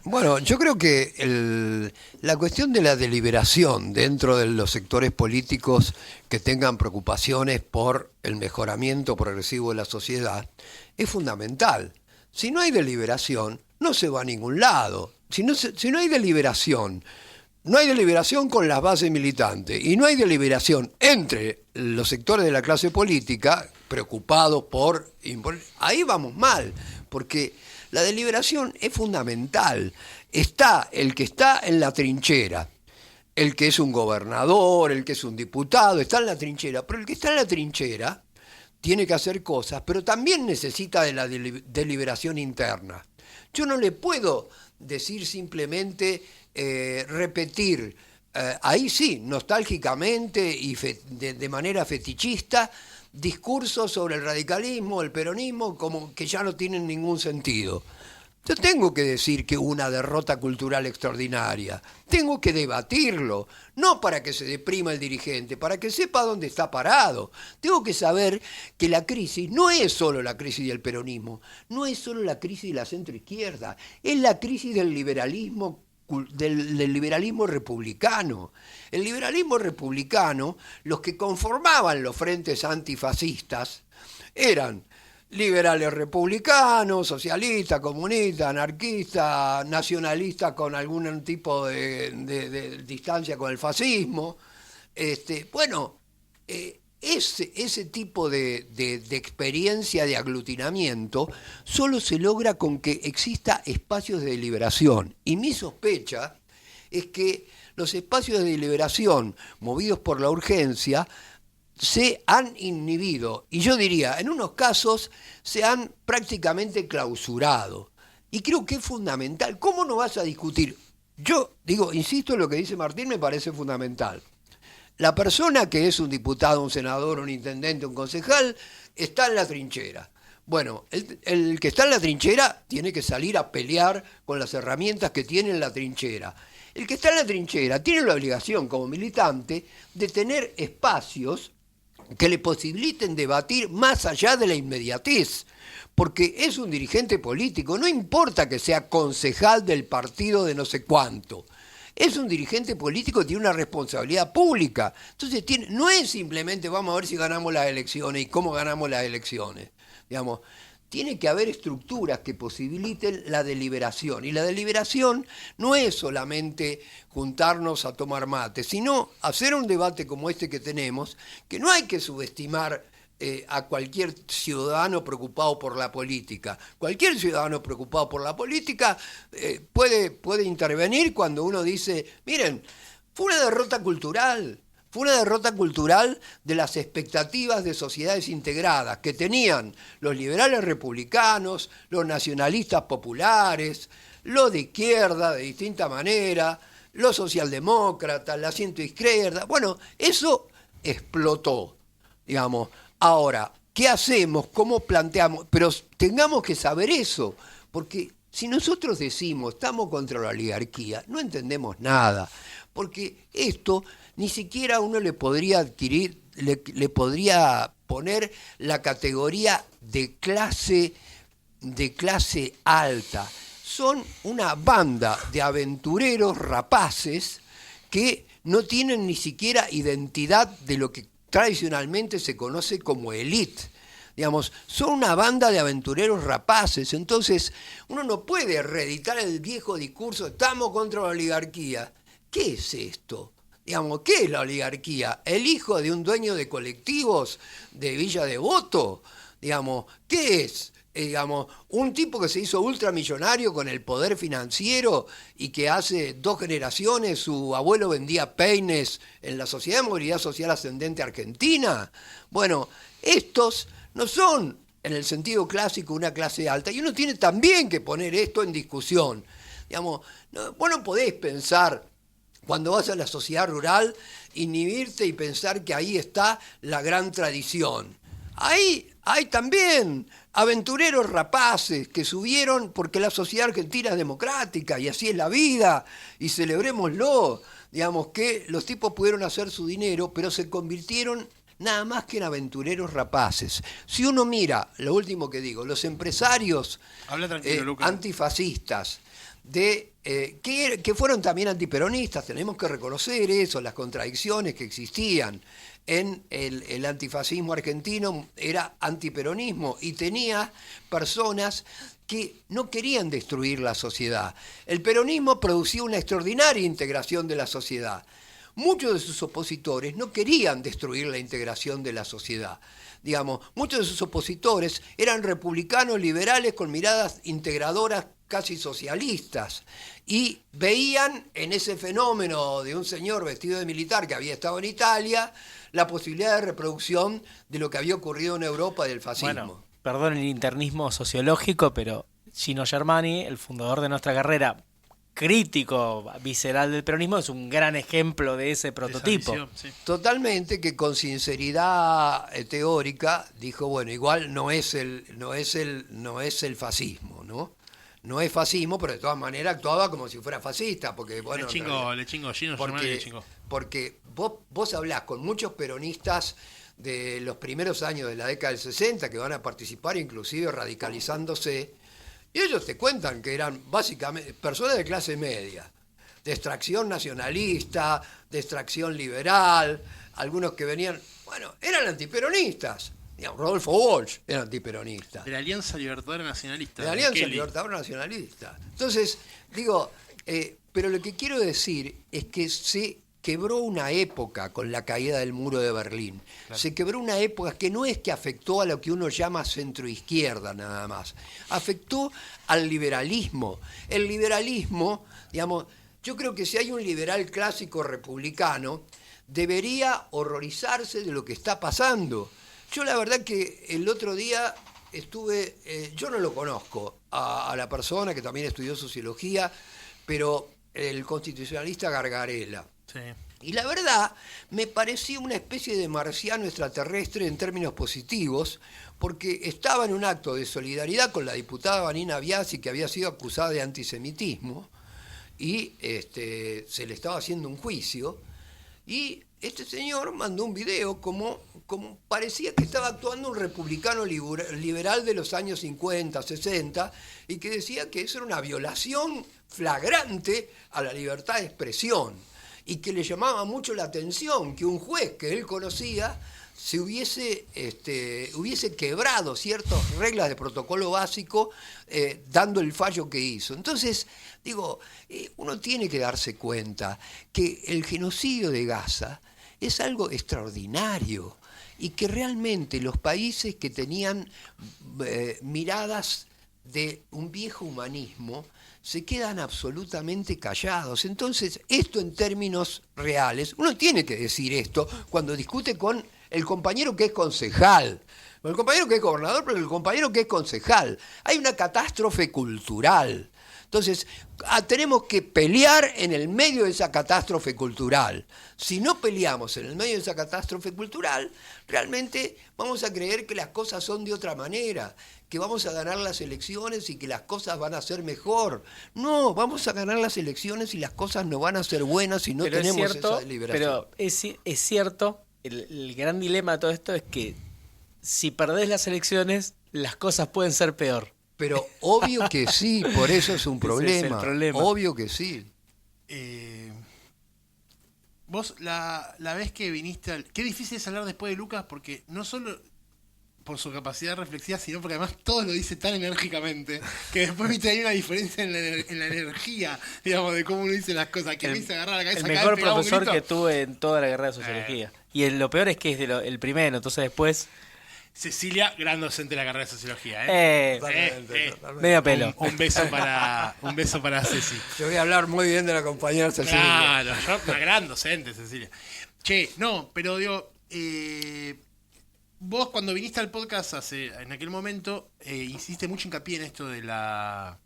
Bueno, yo creo que la cuestión de la deliberación dentro de los sectores políticos que tengan preocupaciones por el mejoramiento progresivo de la sociedad es fundamental. Si no hay deliberación, no se va a ningún lado. Si no hay deliberación, no hay deliberación con las bases militantes y no hay deliberación entre los sectores de la clase política preocupados por imponer. Ahí vamos mal, porque la deliberación es fundamental. Está el que está en la trinchera, el que es un gobernador, el que es un diputado, está en la trinchera, pero el que está en la trinchera tiene que hacer cosas, pero también necesita de la deliberación interna. Yo no le puedo decir simplemente repetir, ahí sí, nostálgicamente y de manera fetichista, discursos sobre el radicalismo, el peronismo, como que ya no tienen ningún sentido. Yo tengo que decir que hubo una derrota cultural extraordinaria. Tengo que debatirlo, no para que se deprima el dirigente, para que sepa dónde está parado. Tengo que saber que la crisis no es solo la crisis del peronismo, no es solo la crisis de la centroizquierda, es la crisis del liberalismo republicano. El liberalismo republicano, los que conformaban los frentes antifascistas, eran liberales republicanos, socialistas, comunistas, anarquistas, nacionalistas con algún tipo de distancia con el fascismo. Ese tipo de experiencia de aglutinamiento solo se logra con que exista espacios de deliberación. Y mi sospecha es que los espacios de deliberación movidos por la urgencia se han inhibido, y yo diría, en unos casos se han prácticamente clausurado. Y creo que es fundamental. ¿Cómo no vas a discutir? Yo digo, insisto en lo que dice Martín, me parece fundamental. La persona que es un diputado, un senador, un intendente, un concejal, está en la trinchera. Bueno, el que está en la trinchera tiene que salir a pelear con las herramientas que tiene en la trinchera. El que está en la trinchera tiene la obligación como militante de tener espacios que le posibiliten debatir más allá de la inmediatez, porque es un dirigente político, no importa que sea concejal del partido de no sé cuánto, es un dirigente político que tiene una responsabilidad pública, entonces no es simplemente vamos a ver si ganamos las elecciones y cómo ganamos las elecciones, digamos. Tiene que haber estructuras que posibiliten la deliberación. Y la deliberación no es solamente juntarnos a tomar mate, sino hacer un debate como este que tenemos, que no hay que subestimar a cualquier ciudadano preocupado por la política. Cualquier ciudadano preocupado por la política puede intervenir cuando uno dice, miren, fue una derrota cultural. Fue una derrota cultural de las expectativas de sociedades integradas que tenían los liberales republicanos, los nacionalistas populares, los de izquierda de distinta manera, los socialdemócratas, la centroizquierda. Bueno, eso explotó, digamos. Ahora, ¿qué hacemos? ¿Cómo planteamos? Pero tengamos que saber eso, porque si nosotros decimos estamos contra la oligarquía, no entendemos nada, porque esto ni siquiera uno le podría adquirir, le podría poner la categoría de clase alta. Son una banda de aventureros rapaces que no tienen ni siquiera identidad de lo que tradicionalmente se conoce como élite. Digamos, son una banda de aventureros rapaces. Entonces, uno no puede reeditar el viejo discurso, estamos contra la oligarquía. ¿Qué es esto? Digamos, ¿qué es la oligarquía? ¿El hijo de un dueño de colectivos de Villa Devoto? digamos, ¿qué es? Digamos, un tipo que se hizo ultramillonario con el poder financiero y que hace 2 generaciones su abuelo vendía peines en la Sociedad de Movilidad Social Ascendente Argentina. Bueno, estos no son en el sentido clásico una clase alta y uno tiene también que poner esto en discusión. Digamos, vos no podés pensar cuando vas a la sociedad rural, inhibirte y pensar que ahí está la gran tradición. Ahí hay también aventureros rapaces que subieron porque la sociedad argentina es democrática y así es la vida y celebrémoslo. Digamos que los tipos pudieron hacer su dinero, pero se convirtieron nada más que en aventureros rapaces. Si uno mira, lo último que digo, los empresarios Habla tranquilo, Lucas. antifascistas, que fueron también antiperonistas, tenemos que reconocer eso, las contradicciones que existían en el antifascismo argentino, era antiperonismo y tenía personas que no querían destruir la sociedad. El peronismo producía una extraordinaria integración de la sociedad. Muchos de sus opositores no querían destruir la integración de la sociedad. Digamos, muchos de sus opositores eran republicanos liberales con miradas integradoras casi socialistas y veían en ese fenómeno de un señor vestido de militar que había estado en Italia la posibilidad de reproducción de lo que había ocurrido en Europa del fascismo. Bueno, perdón el internismo sociológico, pero Gino Germani, el fundador de nuestra carrera, crítico visceral del peronismo, es un gran ejemplo de ese prototipo. Esa visión, sí. Totalmente, que con sinceridad teórica dijo, bueno, igual no es el fascismo, ¿no? No es fascismo, pero de todas maneras actuaba como si fuera fascista, porque bueno, Le chingó, Gino Germani le chingó. porque vos hablás con muchos peronistas de los primeros años de la década del 60 que van a participar inclusive radicalizándose, y ellos te cuentan que eran básicamente personas de clase media, de extracción nacionalista, de extracción liberal, algunos que venían, bueno, eran antiperonistas. Digamos, Rodolfo Walsh era antiperonista. De la Alianza Libertadora Nacionalista. De la Alianza Kelly. Libertadora Nacionalista. Entonces, digo, pero lo que quiero decir es que se quebró una época con la caída del muro de Berlín. Claro. Se quebró una época que no es que afectó a lo que uno llama centroizquierda nada más. Afectó al liberalismo. El liberalismo, digamos, yo creo que si hay un liberal clásico republicano, debería horrorizarse de lo que está pasando. Yo la verdad que el otro día estuve, yo no lo conozco a la persona que también estudió sociología, pero el constitucionalista Gargarella. Sí. Y la verdad me pareció una especie de marciano extraterrestre en términos positivos, porque estaba en un acto de solidaridad con la diputada Vanina Biasi, que había sido acusada de antisemitismo, y se le estaba haciendo un juicio, y este señor mandó un video como parecía que estaba actuando un republicano liberal de los años 50, 60, y que decía que eso era una violación flagrante a la libertad de expresión, y que le llamaba mucho la atención que un juez que él conocía se hubiese quebrado ciertas reglas de protocolo básico dando el fallo que hizo. Entonces, digo, uno tiene que darse cuenta que el genocidio de Gaza es algo extraordinario y que realmente los países que tenían miradas de un viejo humanismo se quedan absolutamente callados. Entonces, esto en términos reales, uno tiene que decir esto cuando discute con el compañero que es concejal, el compañero que es gobernador, pero el compañero que es concejal. Hay una catástrofe cultural. Entonces, tenemos que pelear en el medio de esa catástrofe cultural. Si no peleamos en el medio de esa catástrofe cultural, realmente vamos a creer que las cosas son de otra manera, que vamos a ganar las elecciones y que las cosas van a ser mejor. No, vamos a ganar las elecciones y las cosas no van a ser buenas si no pero tenemos cierto, esa deliberación. Pero es cierto, el gran dilema de todo esto es que si perdés las elecciones, las cosas pueden ser peor. Pero obvio que sí, por eso es un problema. Ese es el problema. Obvio que sí. Vos la vez que viniste... Qué difícil es hablar después de Lucas, porque no solo por su capacidad reflexiva, sino porque además todo lo dice tan enérgicamente, que después viste hay una diferencia en la energía, digamos, de cómo uno dice las cosas, que me hice agarrar la cabeza. El mejor profesor que tuve en toda la carrera de sociología. Y lo peor es que es el primero, entonces después... Cecilia, gran docente de la carrera de sociología, ¿eh? Totalmente. Medio pelo. Un beso para Ceci. Yo voy a hablar muy bien de la compañera Cecilia. Claro, una gran docente, Cecilia. Che, no, pero digo, vos cuando viniste al podcast en aquel momento, hiciste mucho hincapié en esto de la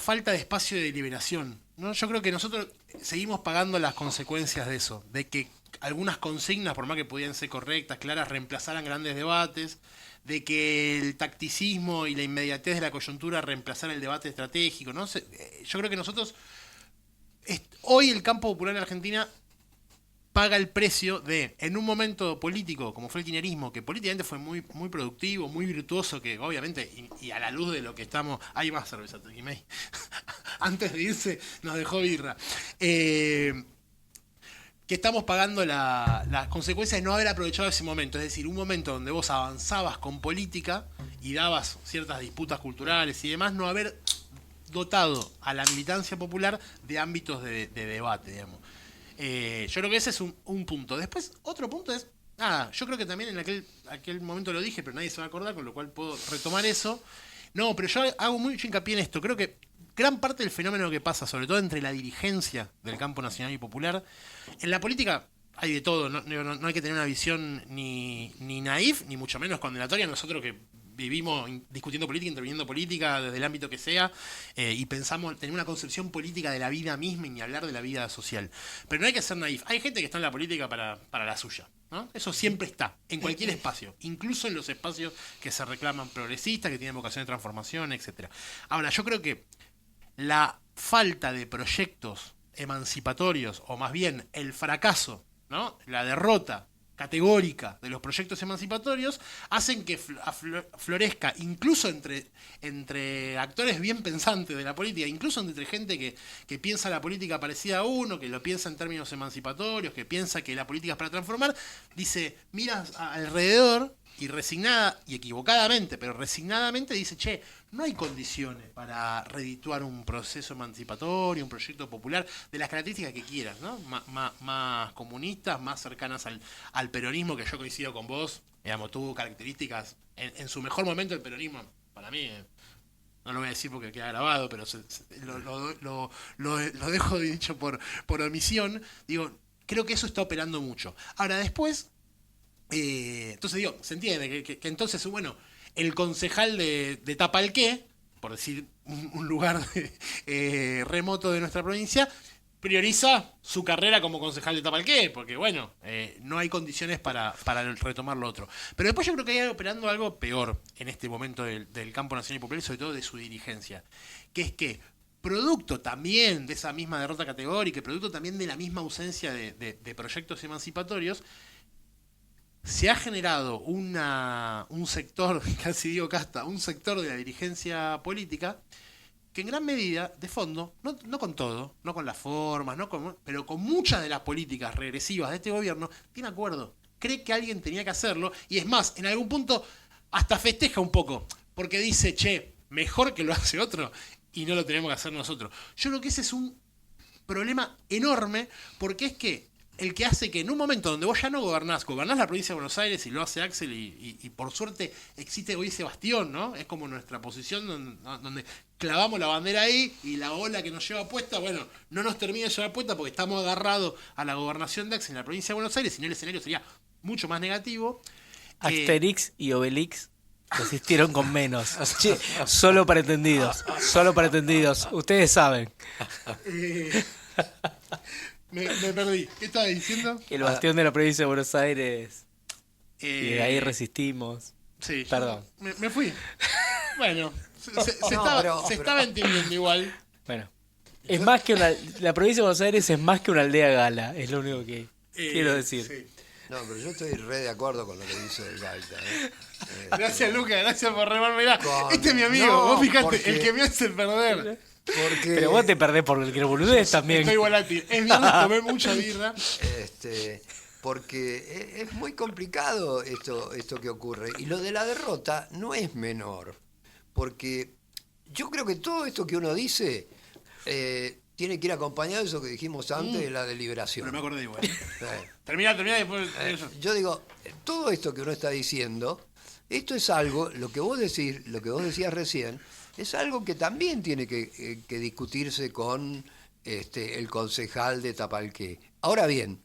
falta de espacio de deliberación, ¿no? Yo creo que nosotros seguimos pagando las consecuencias de eso, de que algunas consignas, por más que podían ser correctas, claras, reemplazaran grandes debates, de que el tacticismo y la inmediatez de la coyuntura reemplazara el debate estratégico, ¿no? Yo creo que nosotros, hoy el campo popular en Argentina paga el precio de, en un momento político, como fue el kirchnerismo, que políticamente fue muy, muy productivo, muy virtuoso, que obviamente, y a la luz de lo que estamos... Hay más cerveza, Toquimei. Antes de irse, nos dejó birra. Que estamos pagando las consecuencias de no haber aprovechado ese momento. Es decir, un momento donde vos avanzabas con política y dabas ciertas disputas culturales y demás, no haber dotado a la militancia popular de ámbitos de debate, digamos. Yo creo que ese es un punto. Después, otro punto es, yo creo que también en aquel momento lo dije, pero nadie se va a acordar, con lo cual puedo retomar eso. No, pero yo hago mucho hincapié en esto. Creo que gran parte del fenómeno que pasa, sobre todo entre la dirigencia del campo nacional y popular, en la política hay de todo, no hay que tener una visión ni naif, ni mucho menos condenatoria. Nosotros que vivimos discutiendo política, interviniendo política desde el ámbito que sea, y pensamos tener una concepción política de la vida misma y ni hablar de la vida social. Pero no hay que ser naif. Hay gente que está en la política para la suya, ¿no? Eso siempre está, en cualquier espacio, incluso en los espacios que se reclaman progresistas, que tienen vocación de transformación, etcétera. Ahora, yo creo que la falta de proyectos emancipatorios, o más bien el fracaso, ¿no? La derrota categórica de los proyectos emancipatorios, hacen que florezca incluso entre actores bien pensantes de la política, incluso entre gente que piensa la política parecida a uno, que lo piensa en términos emancipatorios, que piensa que la política es para transformar, dice, mira alrededor y resignada, y equivocadamente, pero resignadamente dice, che, no hay condiciones para redituar un proceso emancipatorio, un proyecto popular de las características que quieras, ¿no? Más comunistas, más cercanas al peronismo, que yo coincido con vos, digamos, tuvo características, en su mejor momento el peronismo, para mí, no lo voy a decir porque queda grabado, pero lo dejo dicho por omisión, digo, creo que eso está operando mucho. Ahora, después, entonces digo, se entiende que entonces, bueno, el concejal de Tapalqué, por decir un lugar remoto de nuestra provincia, prioriza su carrera como concejal de Tapalqué, porque bueno, no hay condiciones para retomar lo otro. Pero después yo creo que hay operando algo peor en este momento del campo nacional y popular, y sobre todo de su dirigencia, que es que producto también de esa misma derrota categórica, producto también de la misma ausencia de proyectos emancipatorios, se ha generado un sector, casi digo casta, un sector de la dirigencia política que en gran medida, de fondo, no con todo, no con las formas, pero con muchas de las políticas regresivas de este gobierno, tiene acuerdo, cree que alguien tenía que hacerlo, y es más, en algún punto hasta festeja un poco, porque dice, che, mejor que lo hace otro y no lo tenemos que hacer nosotros. Yo creo que ese es un problema enorme, porque es que el que hace que en un momento donde vos ya no gobernás la provincia de Buenos Aires y lo hace Axel y por suerte existe hoy ese bastión, ¿no? Es como nuestra posición donde clavamos la bandera ahí y la ola que nos lleva puesta, bueno, no nos termina de llevar puesta porque estamos agarrados a la gobernación de Axel en la provincia de Buenos Aires, si no el escenario sería mucho más negativo. Asterix y Obelix resistieron con menos. Che, solo para entendidos, ustedes saben. Me perdí. ¿Qué estaba diciendo? El bastión de la provincia de Buenos Aires. Y de ahí resistimos. Sí. Perdón. Me fui. Bueno, se pero estaba entendiendo igual. Bueno. Es más que la provincia de Buenos Aires es más que una aldea gala. Es lo único que quiero decir. Sí. No, pero yo estoy re de acuerdo con lo que dice el Gaita. Gracias, Lucas. Gracias por remarme. Con- Este es mi amigo. No, Vos fijate, porque- el que me hace perder. Porque, Pero vos te perdés por el que lo boludez también. Estoy igual a ti. Es viernes, tomé mucha birra. porque es muy complicado esto que ocurre. Y lo de la derrota no es menor. Porque yo creo que todo esto que uno dice tiene que ir acompañado de eso que dijimos antes de la deliberación. Pero me acordé igual. Eh, Termina después. yo digo, todo esto que uno está diciendo, esto es algo, lo que vos decías recién, es algo que también tiene que discutirse con el concejal de Tapalqué. Ahora bien,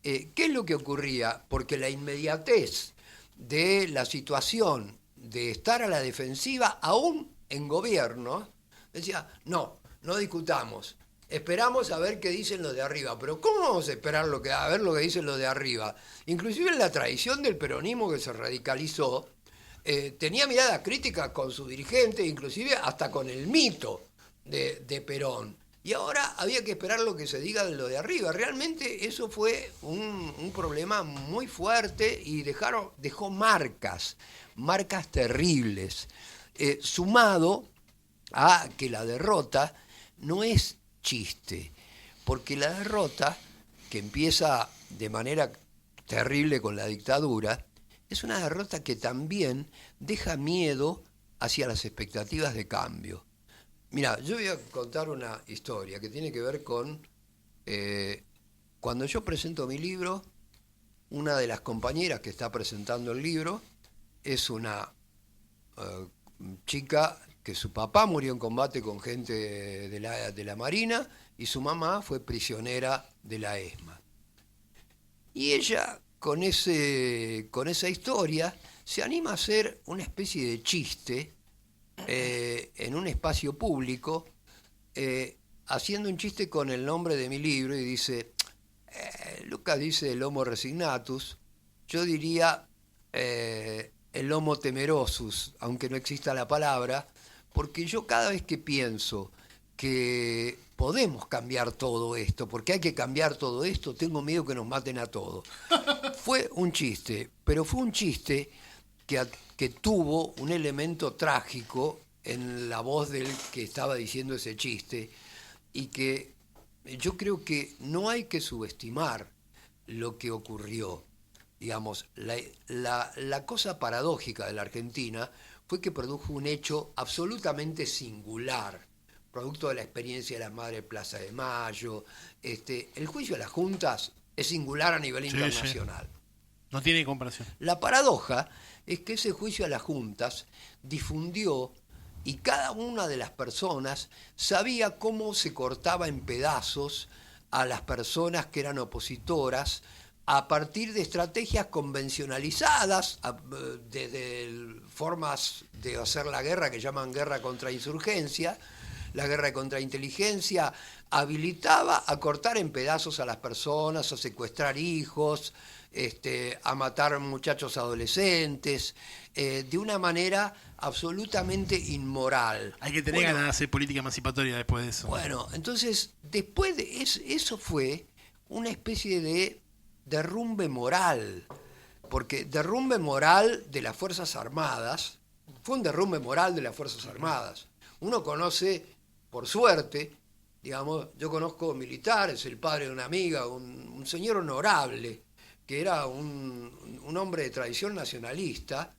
¿qué es lo que ocurría? Porque la inmediatez de la situación de estar a la defensiva, aún en gobierno, decía, no discutamos, esperamos a ver qué dicen los de arriba. Pero ¿cómo vamos a esperar a ver lo que dicen los de arriba? Inclusive en la tradición del peronismo que se radicalizó, tenía mirada crítica con su dirigente, inclusive hasta con el mito de Perón. Y ahora había que esperar lo que se diga de lo de arriba. Realmente eso fue un problema muy fuerte y dejó marcas terribles, sumado a que la derrota no es chiste, porque la derrota, que empieza de manera terrible con la dictadura, es una derrota que también deja miedo hacia las expectativas de cambio. Mira, yo voy a contar una historia que tiene que ver con cuando yo presento mi libro, una de las compañeras que está presentando el libro es una chica que su papá murió en combate con gente de la Marina y su mamá fue prisionera de la ESMA. Y ella, con esa historia, se anima a hacer una especie de chiste en un espacio público, haciendo un chiste con el nombre de mi libro, y dice, Lucas dice el Homo resignatus, yo diría el Homo temerosus, aunque no exista la palabra, porque yo cada vez que pienso que podemos cambiar todo esto, porque hay que cambiar todo esto, tengo miedo que nos maten a todos. Fue un chiste, pero fue un chiste que tuvo un elemento trágico en la voz del que estaba diciendo ese chiste, y que yo creo que no hay que subestimar lo que ocurrió. Digamos, la cosa paradójica de la Argentina fue que produjo un hecho absolutamente singular, producto de la experiencia de la Madre Plaza de Mayo. El juicio de las juntas es singular a nivel internacional. Sí. No tiene comparación. La paradoja es que ese juicio a las juntas difundió, y cada una de las personas sabía cómo se cortaba en pedazos a las personas que eran opositoras a partir de estrategias convencionalizadas, desde formas de hacer la guerra que llaman guerra contra insurgencia. La guerra de contrainteligencia habilitaba a cortar en pedazos a las personas, a secuestrar hijos, a matar muchachos adolescentes, de una manera absolutamente inmoral. Hay que tener ganas de hacer política emancipatoria después de eso. Bueno, entonces, después de eso fue una especie de derrumbe moral, porque derrumbe moral de las Fuerzas Armadas, fue un derrumbe moral de las Fuerzas Armadas. Uno conoce, por suerte, digamos, yo conozco militares, el padre de una amiga, un señor honorable, que era un hombre de tradición nacionalista,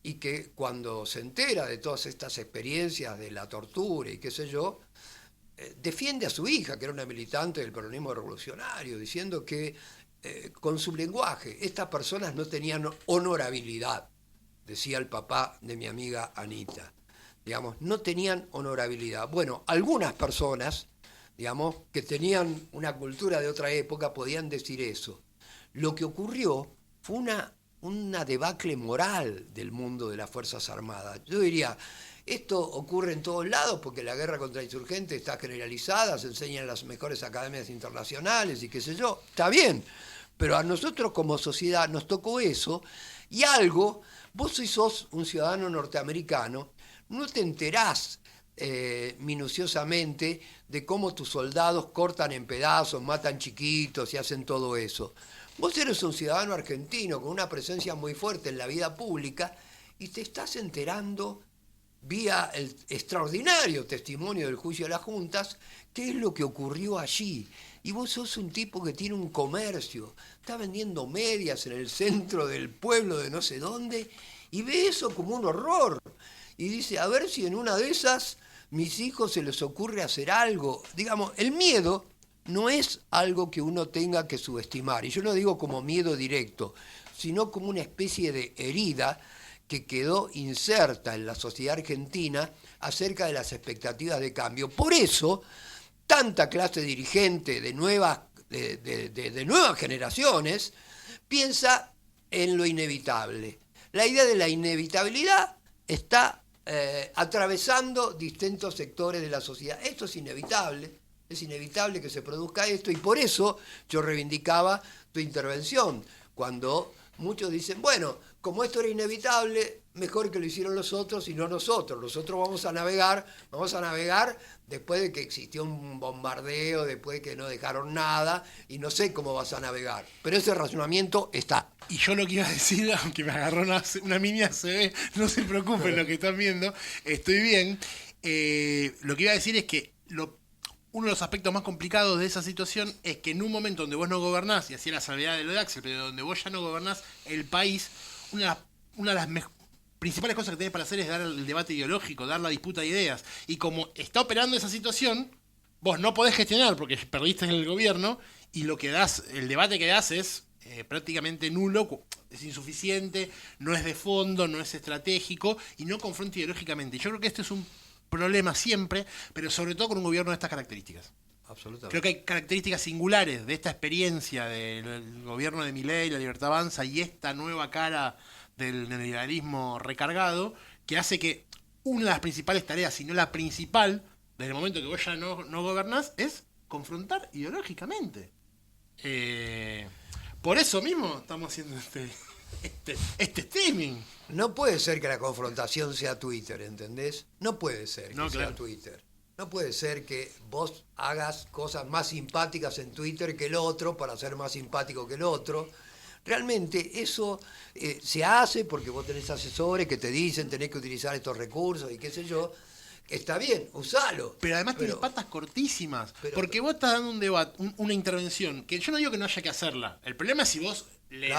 y que cuando se entera de todas estas experiencias de la tortura y qué sé yo, defiende a su hija, que era una militante del peronismo revolucionario, diciendo que con su lenguaje estas personas no tenían honorabilidad, decía el papá de mi amiga Anita. Digamos, no tenían honorabilidad. Bueno, algunas personas, digamos, que tenían una cultura de otra época podían decir eso. Lo que ocurrió fue una debacle moral del mundo de las Fuerzas Armadas. Yo diría, esto ocurre en todos lados porque la guerra contra insurgentes está generalizada, se enseña en las mejores academias internacionales y qué sé yo. Está bien, pero a nosotros como sociedad nos tocó eso, y algo, vos si sos un ciudadano norteamericano, no te enterás minuciosamente de cómo tus soldados cortan en pedazos, matan chiquitos y hacen todo eso. Vos eres un ciudadano argentino con una presencia muy fuerte en la vida pública y te estás enterando vía el extraordinario testimonio del juicio de las juntas qué es lo que ocurrió allí. Y vos sos un tipo que tiene un comercio, está vendiendo medias en el centro del pueblo de no sé dónde, y ve eso como un horror. Y dice, a ver si en una de esas mis hijos se les ocurre hacer algo. Digamos, el miedo no es algo que uno tenga que subestimar. Y yo no digo como miedo directo, sino como una especie de herida que quedó inserta en la sociedad argentina acerca de las expectativas de cambio. Por eso, tanta clase dirigente de nuevas generaciones piensa en lo inevitable. La idea de la inevitabilidad está atravesando distintos sectores de la sociedad. Esto es inevitable que se produzca esto, y por eso yo reivindicaba tu intervención, cuando muchos dicen, bueno, como esto era inevitable, mejor que lo hicieron los otros y no nosotros. Nosotros vamos a navegar después de que existió un bombardeo, después de que no dejaron nada, y no sé cómo vas a navegar. Pero ese razonamiento está. Y yo lo que iba a decir, aunque me agarró una mini ACV, no se preocupen lo que están viendo, estoy bien. Lo que iba a decir es que uno de los aspectos más complicados de esa situación es que en un momento donde vos no gobernás, y así la salvedad de lo de Axel, pero donde vos ya no gobernás el país, una de las principales cosas que tenés para hacer es dar el debate ideológico, dar la disputa de ideas. Y como está operando esa situación, vos no podés gestionar porque perdiste en el gobierno, y el debate que das es prácticamente nulo, es insuficiente, no es de fondo, no es estratégico y no confronta ideológicamente. Yo creo que este es un problema siempre, pero sobre todo con un gobierno de estas características. Absolutamente. Creo que hay características singulares de esta experiencia del gobierno de Milei, la Libertad Avanza, y esta nueva cara del neoliberalismo recargado, que hace que una de las principales tareas, si no la principal, desde el momento que vos ya no gobernás, es confrontar ideológicamente. Por eso mismo estamos haciendo este streaming. No puede ser que la confrontación sea Twitter, ¿entendés? No puede ser que sea Twitter. No puede ser que vos hagas cosas más simpáticas en Twitter que el otro para ser más simpático que el otro. Realmente eso se hace porque vos tenés asesores que te dicen tenés que utilizar estos recursos y qué sé yo. Está bien, usalo. Pero además tiene patas cortísimas. Porque vos estás dando un debate, una intervención, que yo no digo que no haya que hacerla. El problema es si vos le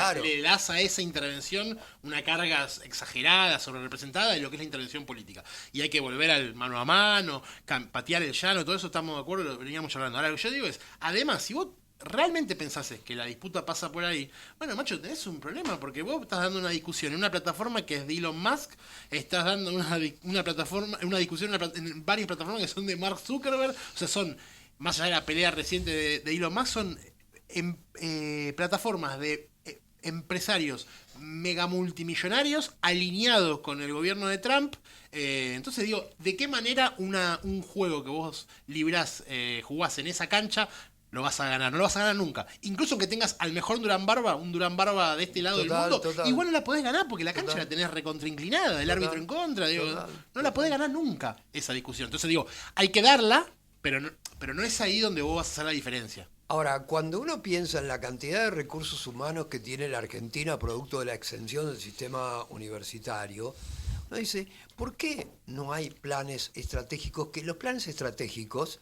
das a esa intervención una carga exagerada, sobrerepresentada de lo que es la intervención política. Y hay que volver al mano a mano, patear el llano, todo eso estamos de acuerdo, lo veníamos hablando. Ahora, lo que yo digo es, además, si vos realmente pensases que la disputa pasa por ahí, bueno, macho, tenés un problema, porque vos estás dando una discusión en una plataforma que es de Elon Musk, estás dando una discusión en varias plataformas que son de Mark Zuckerberg, o sea, son, más allá de la pelea reciente de Elon Musk, son plataformas de empresarios mega multimillonarios alineados con el gobierno de Trump. Entonces digo, ¿de qué manera un juego que vos jugás en esa cancha lo vas a ganar? No lo vas a ganar nunca. Incluso aunque tengas al mejor Durán Barba de este lado del mundo, igual no la podés ganar porque la cancha la tenés recontrainclinada, el árbitro en contra. No la podés ganar nunca esa discusión. Entonces digo, hay que darla, pero no es ahí donde vos vas a hacer la diferencia. Ahora, cuando uno piensa en la cantidad de recursos humanos que tiene la Argentina producto de la extensión del sistema universitario, uno dice, ¿por qué no hay planes estratégicos? Que los planes estratégicos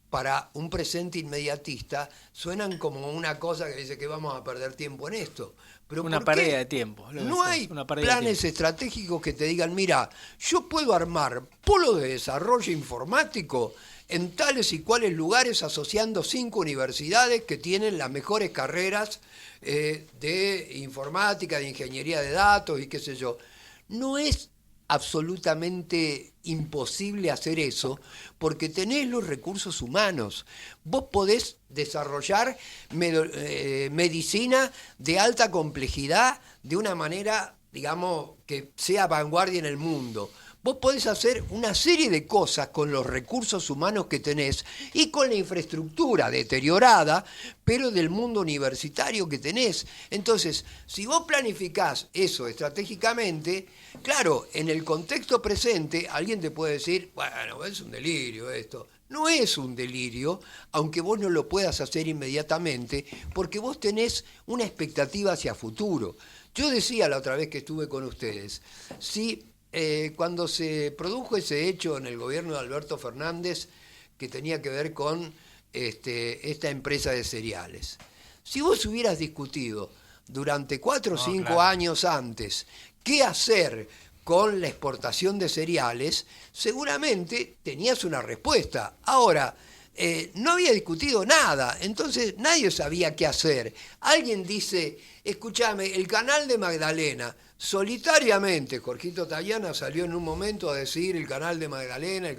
para un presente inmediatista suenan como una cosa que dice que vamos a perder tiempo en esto. Pero una pérdida de tiempo. No hay planes estratégicos que te digan, mira, yo puedo armar polos de desarrollo informático en tales y cuales lugares asociando 5 universidades que tienen las mejores carreras de informática, de ingeniería de datos y qué sé yo. No es absolutamente imposible hacer eso porque tenés los recursos humanos. Vos podés desarrollar medicina de alta complejidad de una manera, digamos, que sea vanguardia en el mundo. Vos podés hacer una serie de cosas con los recursos humanos que tenés y con la infraestructura deteriorada, pero del mundo universitario que tenés. Entonces, si vos planificás eso estratégicamente, claro, en el contexto presente, alguien te puede decir, bueno, es un delirio esto. No es un delirio, aunque vos no lo puedas hacer inmediatamente, porque vos tenés una expectativa hacia futuro. Yo decía la otra vez que estuve con ustedes, si cuando se produjo ese hecho en el gobierno de Alberto Fernández que tenía que ver con esta empresa de cereales, si vos hubieras discutido durante 4 o 5 años antes qué hacer con la exportación de cereales, seguramente tenías una respuesta. Ahora, no había discutido nada, entonces nadie sabía qué hacer. Alguien dice, escúchame, el canal de Magdalena, solitariamente, Jorgito Tayana salió en un momento a decir el canal de Magdalena,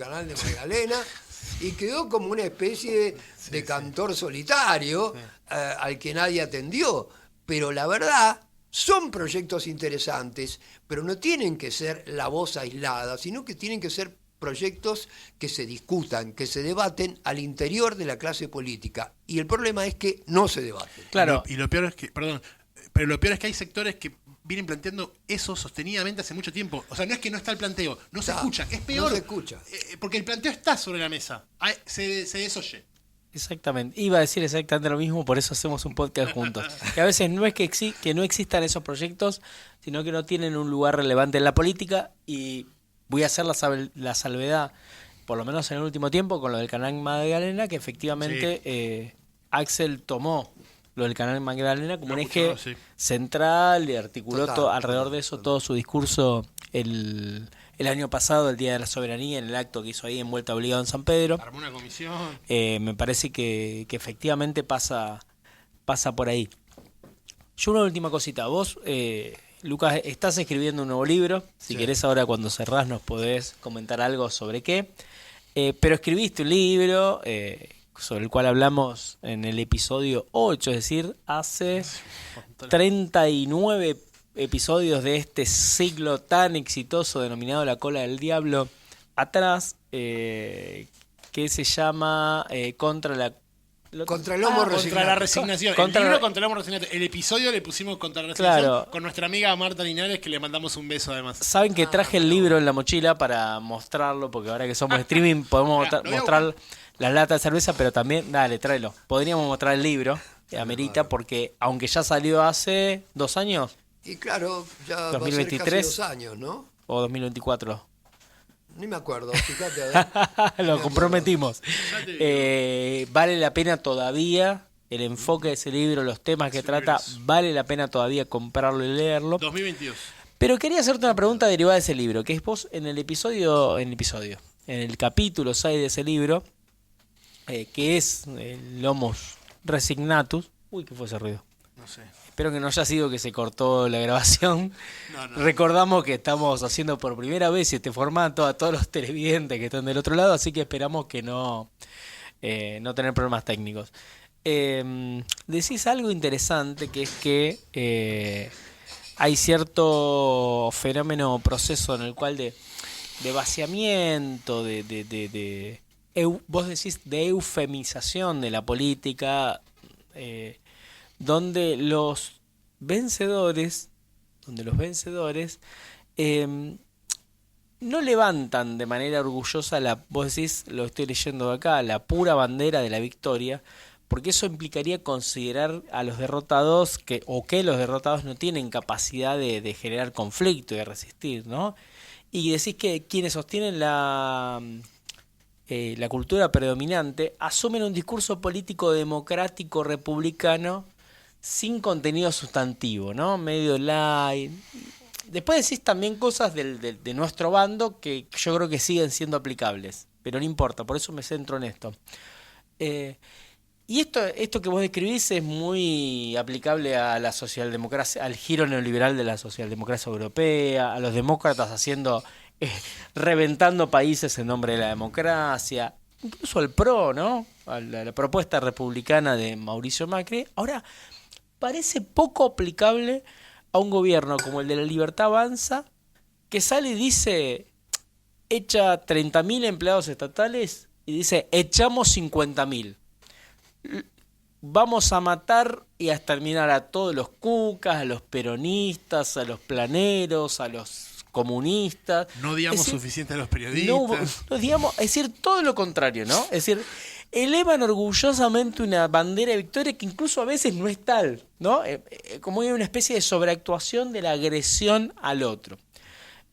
y quedó como una especie de cantor solitario al que nadie atendió. Pero la verdad, son proyectos interesantes, pero no tienen que ser la voz aislada, sino que tienen que ser proyectos que se discutan, que se debaten al interior de la clase política. Y el problema es que no se debaten. Claro. Y lo peor es que, perdón, pero lo peor es que hay sectores que vienen planteando eso sostenidamente hace mucho tiempo. O sea, no es que no está el planteo, no se escucha, es peor. No se escucha. Porque el planteo está sobre la mesa, se desoye. Exactamente, iba a decir exactamente lo mismo, por eso hacemos un podcast juntos. Que a veces no es que no existan esos proyectos, sino que no tienen un lugar relevante en la política, y voy a hacer la salvedad, por lo menos en el último tiempo, con lo del canal Magdalena, que efectivamente Axel tomó lo del canal Magdalena como un eje central y articuló alrededor de eso todo su discurso el año pasado, el Día de la Soberanía, en el acto que hizo ahí en Vuelta Obligado en San Pedro. Armó una comisión. Me parece que efectivamente pasa por ahí. Yo una última cosita. Vos, Lucas, estás escribiendo un nuevo libro. Si querés ahora cuando cerrás nos podés comentar algo sobre qué. Pero escribiste un libro sobre el cual hablamos en el episodio 8, es decir, hace 39 episodios de este ciclo tan exitoso denominado La Cola del Diablo atrás, que se llama Contra la resignación. Contra el libro la- contra el homo resignación. El episodio le pusimos contra la resignación, Claro. con nuestra amiga Marta Linares, que le mandamos un beso además. Saben que traje el libro en la mochila para mostrarlo, porque ahora que somos streaming podemos Mirá, lo voy a mostrar las latas de cerveza, pero también, dale, tráelo. Podríamos mostrar el libro, amerita, porque aunque ya salió hace 2 años, Y claro, ya va a ser 2023. casi 2 años, ¿no? o 2024. Ni me acuerdo, fíjate. A ver. Lo comprometimos. Vale la pena todavía, el enfoque de ese libro, los temas que trata, vale la pena todavía comprarlo y leerlo. 2022. Pero quería hacerte una pregunta derivada de ese libro, que es vos en el capítulo 6 de ese libro, que es el Homo Resignatus. Uy, ¿qué fue ese ruido? No sé. Espero que no haya sido que se cortó la grabación. No. Recordamos que estamos haciendo por primera vez este formato a todos los televidentes que están del otro lado, así que esperamos que no tener problemas técnicos. Decís algo interesante, que es que hay cierto fenómeno, proceso en el cual de vaciamiento, vos decís de eufemización de la política, donde los vencedores no levantan de manera orgullosa vos decís, lo estoy leyendo acá, la pura bandera de la victoria, porque eso implicaría considerar a los derrotados que los derrotados no tienen capacidad de generar conflicto y de resistir, ¿no? Y decís que quienes sostienen la cultura predominante asumen un discurso político democrático republicano sin contenido sustantivo, ¿no? Medio light. Después decís también cosas de nuestro bando que yo creo que siguen siendo aplicables, pero no importa, por eso me centro en esto. Y esto que vos describís es muy aplicable a la socialdemocracia, al giro neoliberal de la socialdemocracia europea, a los demócratas reventando países en nombre de la democracia, incluso al PRO, ¿no? A la propuesta republicana de Mauricio Macri. Ahora, parece poco aplicable a un gobierno como el de la Libertad Avanza, que sale y dice, echa 30.000 empleados estatales y dice, echamos 50.000. Vamos a matar y a exterminar a todos los cucas, a los peronistas, a los planeros, a los comunistas. No digamos Es decir, suficiente a los periodistas. no digamos, es decir, todo lo contrario, ¿no? Es decir, elevan orgullosamente una bandera de victoria que incluso a veces no es tal, ¿no? Como hay una especie de sobreactuación de la agresión al otro.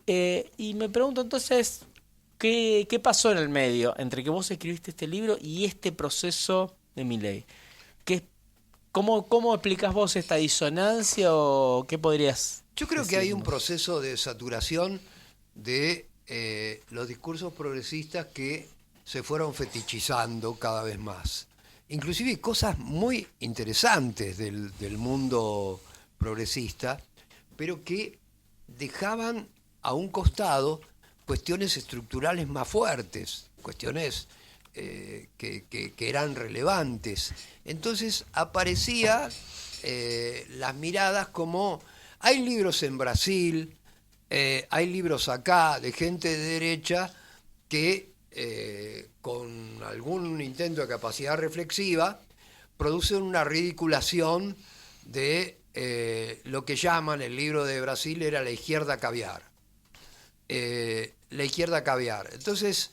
Y me pregunto entonces, ¿qué pasó en el medio entre que vos escribiste este libro y este proceso de Milei? ¿Cómo explicás vos esta disonancia o qué podrías Yo creo que hay un decirnos? proceso de saturación de los discursos progresistas que se fueron fetichizando cada vez más. Inclusive cosas muy interesantes del mundo progresista, pero que dejaban a un costado cuestiones estructurales más fuertes, cuestiones que eran relevantes. Entonces aparecía las miradas como, hay libros en Brasil, hay libros acá de gente de derecha que con algún intento de capacidad reflexiva producen una ridiculación de lo que llaman, el libro de Brasil era la izquierda caviar. La izquierda caviar. Entonces,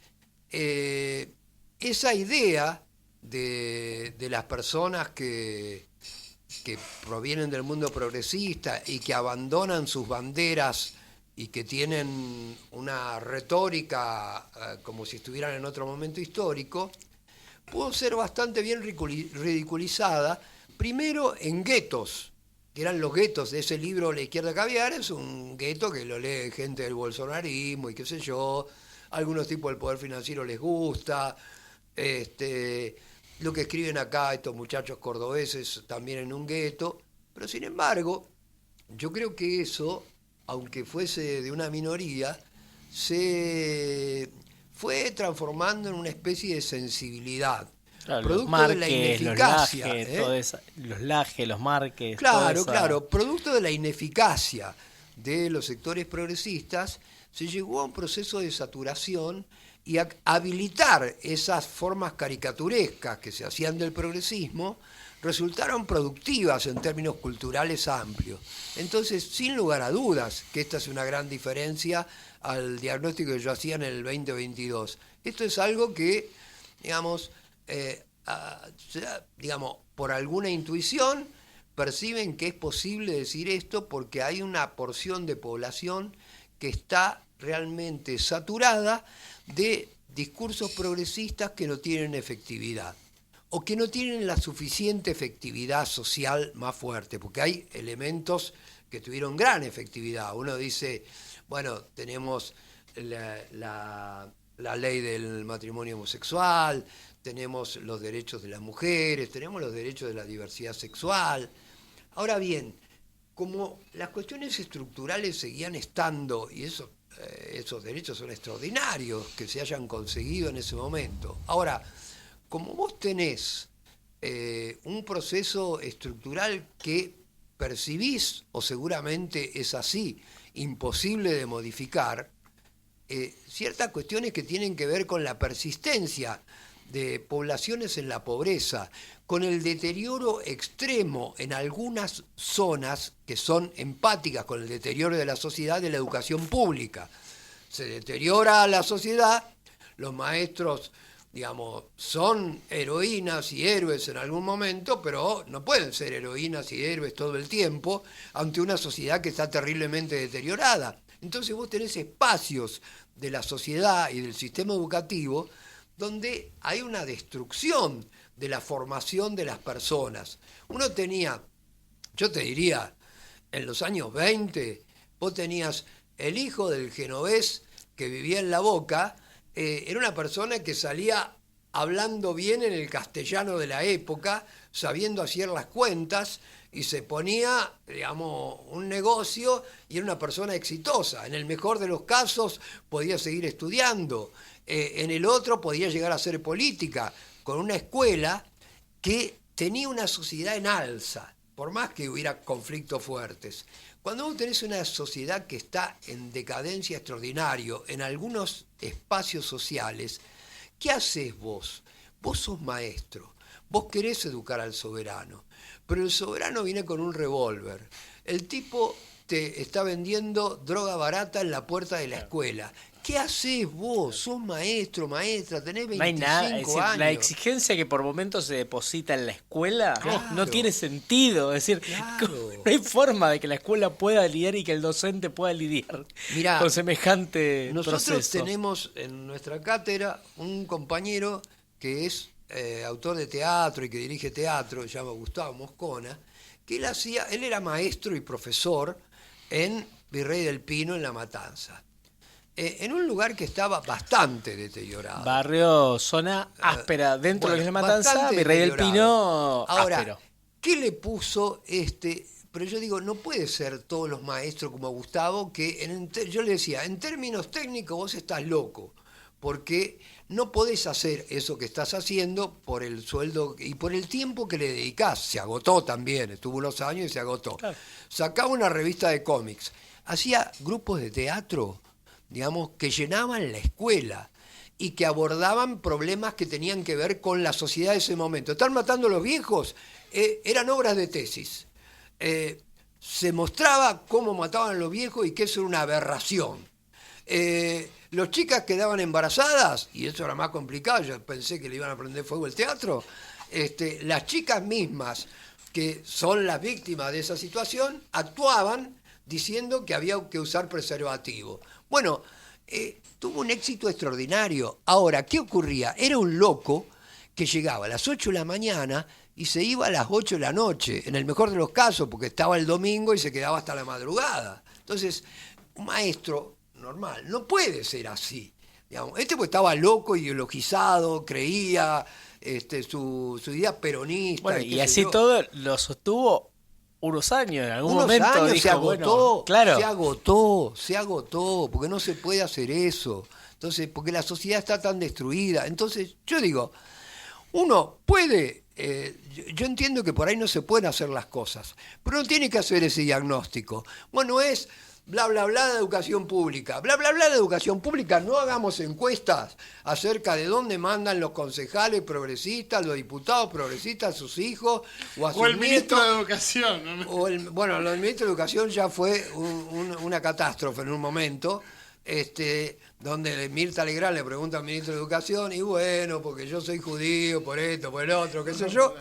esa idea de las personas que provienen del mundo progresista y que abandonan sus banderas y que tienen una retórica como si estuvieran en otro momento histórico, pudo ser bastante bien ridiculizada, primero en guetos, que eran los guetos de ese libro La izquierda caviar. Es un gueto que lo lee gente del bolsonarismo y qué sé yo, algunos tipos del poder financiero les gusta, lo que escriben acá estos muchachos cordobeses también en un gueto, pero sin embargo, yo creo que eso, aunque fuese de una minoría, se fue transformando en una especie de sensibilidad. Claro, Producto los Marques, de la ineficacia. los Lajes, los Marques. Claro, claro. Producto de la ineficacia de los sectores progresistas, se llegó a un proceso de saturación y a habilitar esas formas caricaturescas que se hacían del progresismo, resultaron productivas en términos culturales amplios. Entonces, sin lugar a dudas, que esta es una gran diferencia al diagnóstico que yo hacía en el 2022. Esto es algo que, digamos, por alguna intuición, perciben que es posible decir esto porque hay una porción de población que está realmente saturada de discursos progresistas que no tienen efectividad o que no tienen la suficiente efectividad social más fuerte, porque hay elementos que tuvieron gran efectividad. Uno dice, bueno, tenemos la ley del matrimonio homosexual, tenemos los derechos de las mujeres, tenemos los derechos de la diversidad sexual. Ahora bien, como las cuestiones estructurales seguían estando, y esos derechos son extraordinarios que se hayan conseguido en ese momento. Ahora, como vos tenés un proceso estructural que percibís, o seguramente es así, imposible de modificar, ciertas cuestiones que tienen que ver con la persistencia de poblaciones en la pobreza, con el deterioro extremo en algunas zonas que son empáticas con el deterioro de la sociedad, de la educación pública. Se deteriora la sociedad, los maestros, digamos, son heroínas y héroes en algún momento, pero no pueden ser heroínas y héroes todo el tiempo ante una sociedad que está terriblemente deteriorada. Entonces vos tenés espacios de la sociedad y del sistema educativo donde hay una destrucción de la formación de las personas. Uno tenía, yo te diría, en los años 20, vos tenías el hijo del genovés que vivía en La Boca, era una persona que salía hablando bien en el castellano de la época, sabiendo hacer las cuentas, y se ponía, digamos, un negocio y era una persona exitosa. En el mejor de los casos podía seguir estudiando, en el otro podía llegar a hacer política, con una escuela que tenía una sociedad en alza, por más que hubiera conflictos fuertes. Cuando vos tenés una sociedad que está en decadencia extraordinaria en algunos espacios sociales, ¿qué haces vos? Vos sos maestro, vos querés educar al soberano, pero el soberano viene con un revólver. El tipo te está vendiendo droga barata en la puerta de la escuela. ¿Qué haces vos? Sos maestro, maestra, tenés 25 No hay nada, es decir, años. la exigencia que por momentos se deposita en la escuela Claro. no tiene sentido. Es decir, Claro. no hay forma de que la escuela pueda lidiar y que el docente pueda lidiar Mirá, con semejante nosotros proceso. tenemos en nuestra cátedra un compañero que es autor de teatro y que dirige teatro, se llama Gustavo Moscona, que él era maestro y profesor en Virrey del Pino, en La Matanza. en un lugar que estaba bastante deteriorado. Barrio, zona áspera, dentro de lo que es la Matanza, bastante Virrey del deteriorado. Pino, Ahora, áspero. ¿qué le puso este? Pero yo digo, no puede ser todos los maestros como Gustavo, que yo le decía, en términos técnicos vos estás loco, porque no podés hacer eso que estás haciendo por el sueldo y por el tiempo que le dedicás. Se agotó también, estuvo unos años y se agotó. Claro. Sacaba una revista de cómics, hacía grupos de teatro, digamos, que llenaban la escuela y que abordaban problemas que tenían que ver con la sociedad de ese momento. ¿Están matando a los viejos? Eran obras de tesis. Se mostraba cómo mataban a los viejos y que eso era una aberración. Las chicas quedaban embarazadas, y eso era más complicado, yo pensé que le iban a prender fuego el teatro. Las chicas mismas, que son las víctimas de esa situación, actuaban diciendo que había que usar preservativo. Bueno, tuvo un éxito extraordinario. Ahora, ¿qué ocurría? Era un loco que llegaba a las 8 de la mañana y se iba a las 8 de la noche, en el mejor de los casos, porque estaba el domingo y se quedaba hasta la madrugada. Entonces, un maestro normal no puede ser así. Digamos. Pues estaba loco, ideologizado, creía su idea peronista. Bueno, y así todo lo sostuvo unos años, en algún Unos momento años dijo, se agotó, bueno, claro. se agotó, porque no se puede hacer eso. Entonces, porque la sociedad está tan destruida. Entonces, yo digo, uno puede, yo entiendo que por ahí no se pueden hacer las cosas, pero uno tiene que hacer ese diagnóstico. Bueno, es bla, bla, bla de educación pública. Bla, bla, bla de educación pública. No hagamos encuestas acerca de dónde mandan los concejales progresistas, los diputados progresistas, a sus hijos o a sus O el ministro nietos. de Educación. ¿No? Bueno, lo del ministro de Educación ya fue una catástrofe en un momento, donde Mirta Legrand le pregunta al ministro de Educación, y bueno, porque yo soy judío, por esto, por el otro, qué sé yo.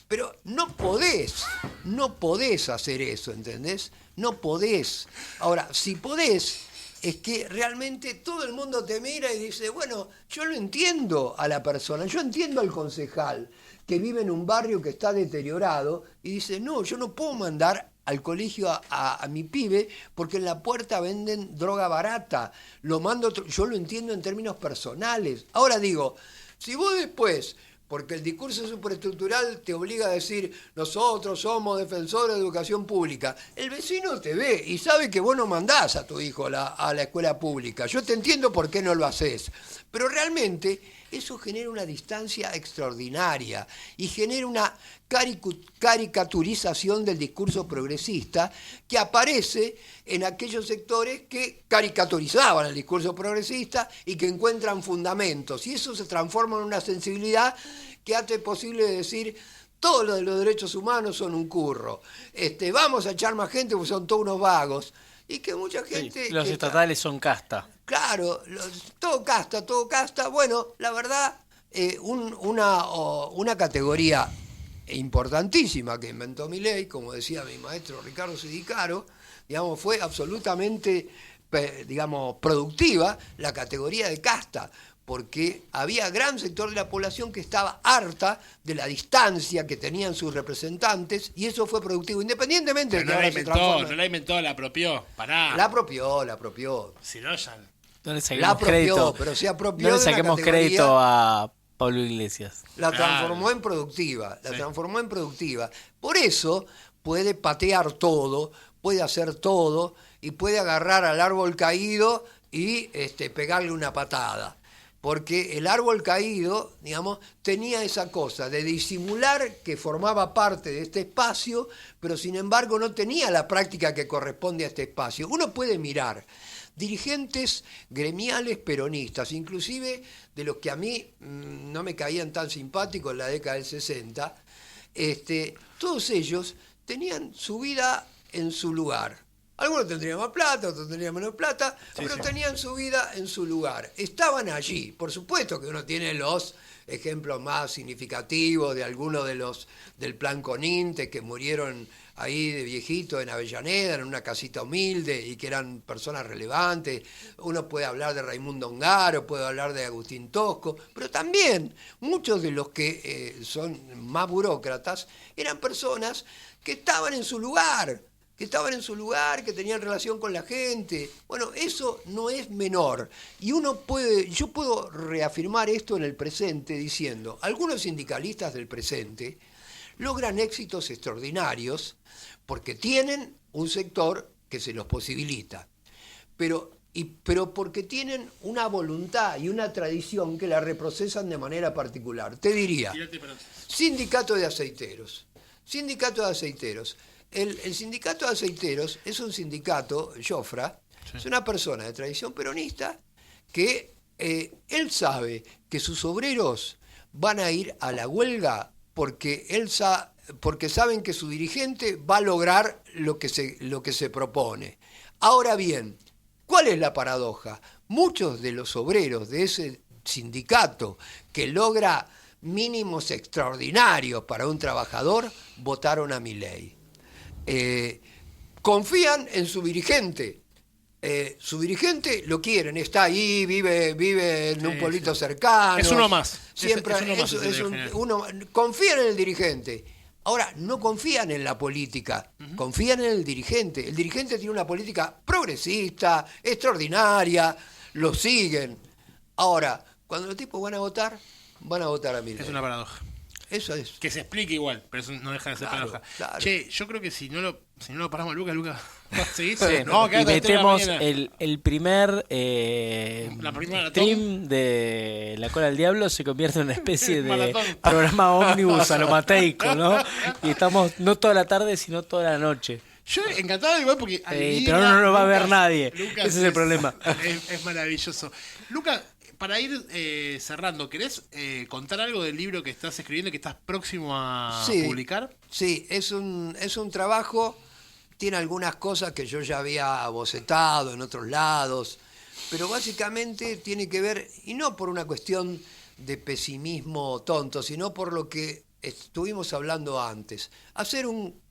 Pero no podés hacer eso, ¿entendés? No podés. Ahora, si podés, es que realmente todo el mundo te mira y dice, bueno, yo lo entiendo a la persona, yo entiendo al concejal que vive en un barrio que está deteriorado y dice, no, yo no puedo mandar al colegio a mi pibe porque en la puerta venden droga barata. Yo lo entiendo en términos personales. Ahora digo, si vos después, porque el discurso superestructural te obliga a decir, nosotros somos defensores de educación pública, el vecino te ve y sabe que vos no mandás a tu hijo a la escuela pública. Yo te entiendo por qué no lo haces, pero realmente eso genera una distancia extraordinaria y genera una caricaturización del discurso progresista que aparece en aquellos sectores que caricaturizaban el discurso progresista y que encuentran fundamentos. Y eso se transforma en una sensibilidad que hace posible decir, todos los de los derechos humanos son un curro. Vamos a echar más gente porque son todos unos vagos. Y que mucha gente... Sí, los estatales son casta. Claro, todo casta. Bueno, la verdad, una categoría importantísima que inventó Milei, como decía mi maestro Ricardo Sidicaro, digamos, fue absolutamente, digamos, productiva la categoría de casta, porque había gran sector de la población que estaba harta de la distancia que tenían sus representantes, y eso fue productivo, independientemente de que ahora se transforme. No la inventó, la apropió. Pará. La apropió. Si no, ya... No le La saquemos apropió, crédito. pero se apropió No le de una saquemos categoría... crédito a Pablo Iglesias. La Claro. transformó en productiva, Sí. transformó en productiva. Por eso puede patear todo, puede hacer todo y puede agarrar al árbol caído y pegarle una patada. Porque el árbol caído, digamos, tenía esa cosa de disimular que formaba parte de este espacio, pero sin embargo no tenía la práctica que corresponde a este espacio. Uno puede mirar dirigentes gremiales peronistas, inclusive de los que a mí no me caían tan simpáticos en la década del 60, todos ellos tenían su vida en su lugar. Algunos tendrían más plata, otros tendrían menos plata, pero tenían su vida en su lugar. Estaban allí. Por supuesto que uno tiene los ejemplos más significativos de algunos de los del Plan Coninte que murieron ahí de viejito en Avellaneda, en una casita humilde y que eran personas relevantes. Uno puede hablar de Raimundo Ongaro, puede hablar de Agustín Tosco, pero también muchos de los que son más burócratas eran personas que estaban en su lugar, que estaban en su lugar, que tenían relación con la gente. Bueno, eso no es menor. Y yo puedo reafirmar esto en el presente diciendo, algunos sindicalistas del presente logran éxitos extraordinarios porque tienen un sector que se los posibilita. Pero porque tienen una voluntad y una tradición que la reprocesan de manera particular. Te diría, sindicato de aceiteros. Sindicato de aceiteros. El sindicato de aceiteros es un sindicato, Jofra, es una persona de tradición peronista que él sabe que sus obreros van a ir a la huelga porque saben que su dirigente va a lograr lo que se propone. Ahora bien, ¿cuál es la paradoja? Muchos de los obreros de ese sindicato que logra mínimos extraordinarios para un trabajador votaron a Milei. Confían en su dirigente. Su dirigente lo quieren, está ahí, vive en un pueblito cercano. Es uno más. Siempre confían en el dirigente. Ahora, no confían en la política, confían en el dirigente. El dirigente tiene una política progresista, extraordinaria, lo siguen. Ahora, cuando los tipos van a votar a Milei. Es una paradoja. Eso es. Que se explique igual, pero eso no deja de ser paradoja. Claro. Che, yo creo que si no lo paramos a Lucas, ¿seguís? Sí, No, y metemos el el primer la primera stream de La Cola del Diablo, se convierte en una especie de Maratón. programa ómnibus a lo mateico, ¿no? Y estamos no toda la tarde, sino toda la noche. Yo encantado igual porque... Pero no lo va a ver nadie. Lucas Ese es el problema. Es maravilloso. Lucas, para ir cerrando, ¿querés contar algo del libro que estás escribiendo y que estás próximo a publicar? Sí, es un trabajo, tiene algunas cosas que yo ya había bocetado en otros lados, pero básicamente tiene que ver, y no por una cuestión de pesimismo tonto, sino por lo que estuvimos hablando antes, hacer un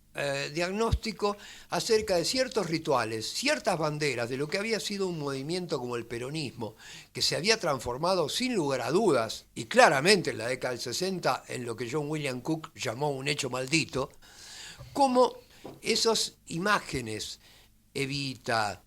diagnóstico acerca de ciertos rituales, ciertas banderas de lo que había sido un movimiento como el peronismo, que se había transformado sin lugar a dudas, y claramente en la década del 60, en lo que John William Cook llamó un hecho maldito, como esas imágenes, Evita,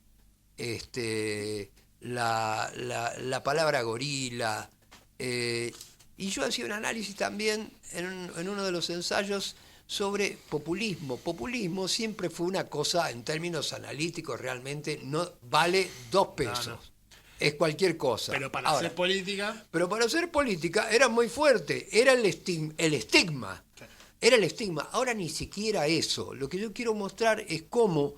la palabra gorila, y yo hacía un análisis también en uno de los ensayos sobre populismo. Populismo siempre fue una cosa, en términos analíticos, realmente no vale 2 pesos. No. Es cualquier cosa. Pero para hacer política... Pero para hacer política era muy fuerte, era el estigma. Sí. Era el estigma. Ahora ni siquiera eso. Lo que yo quiero mostrar es cómo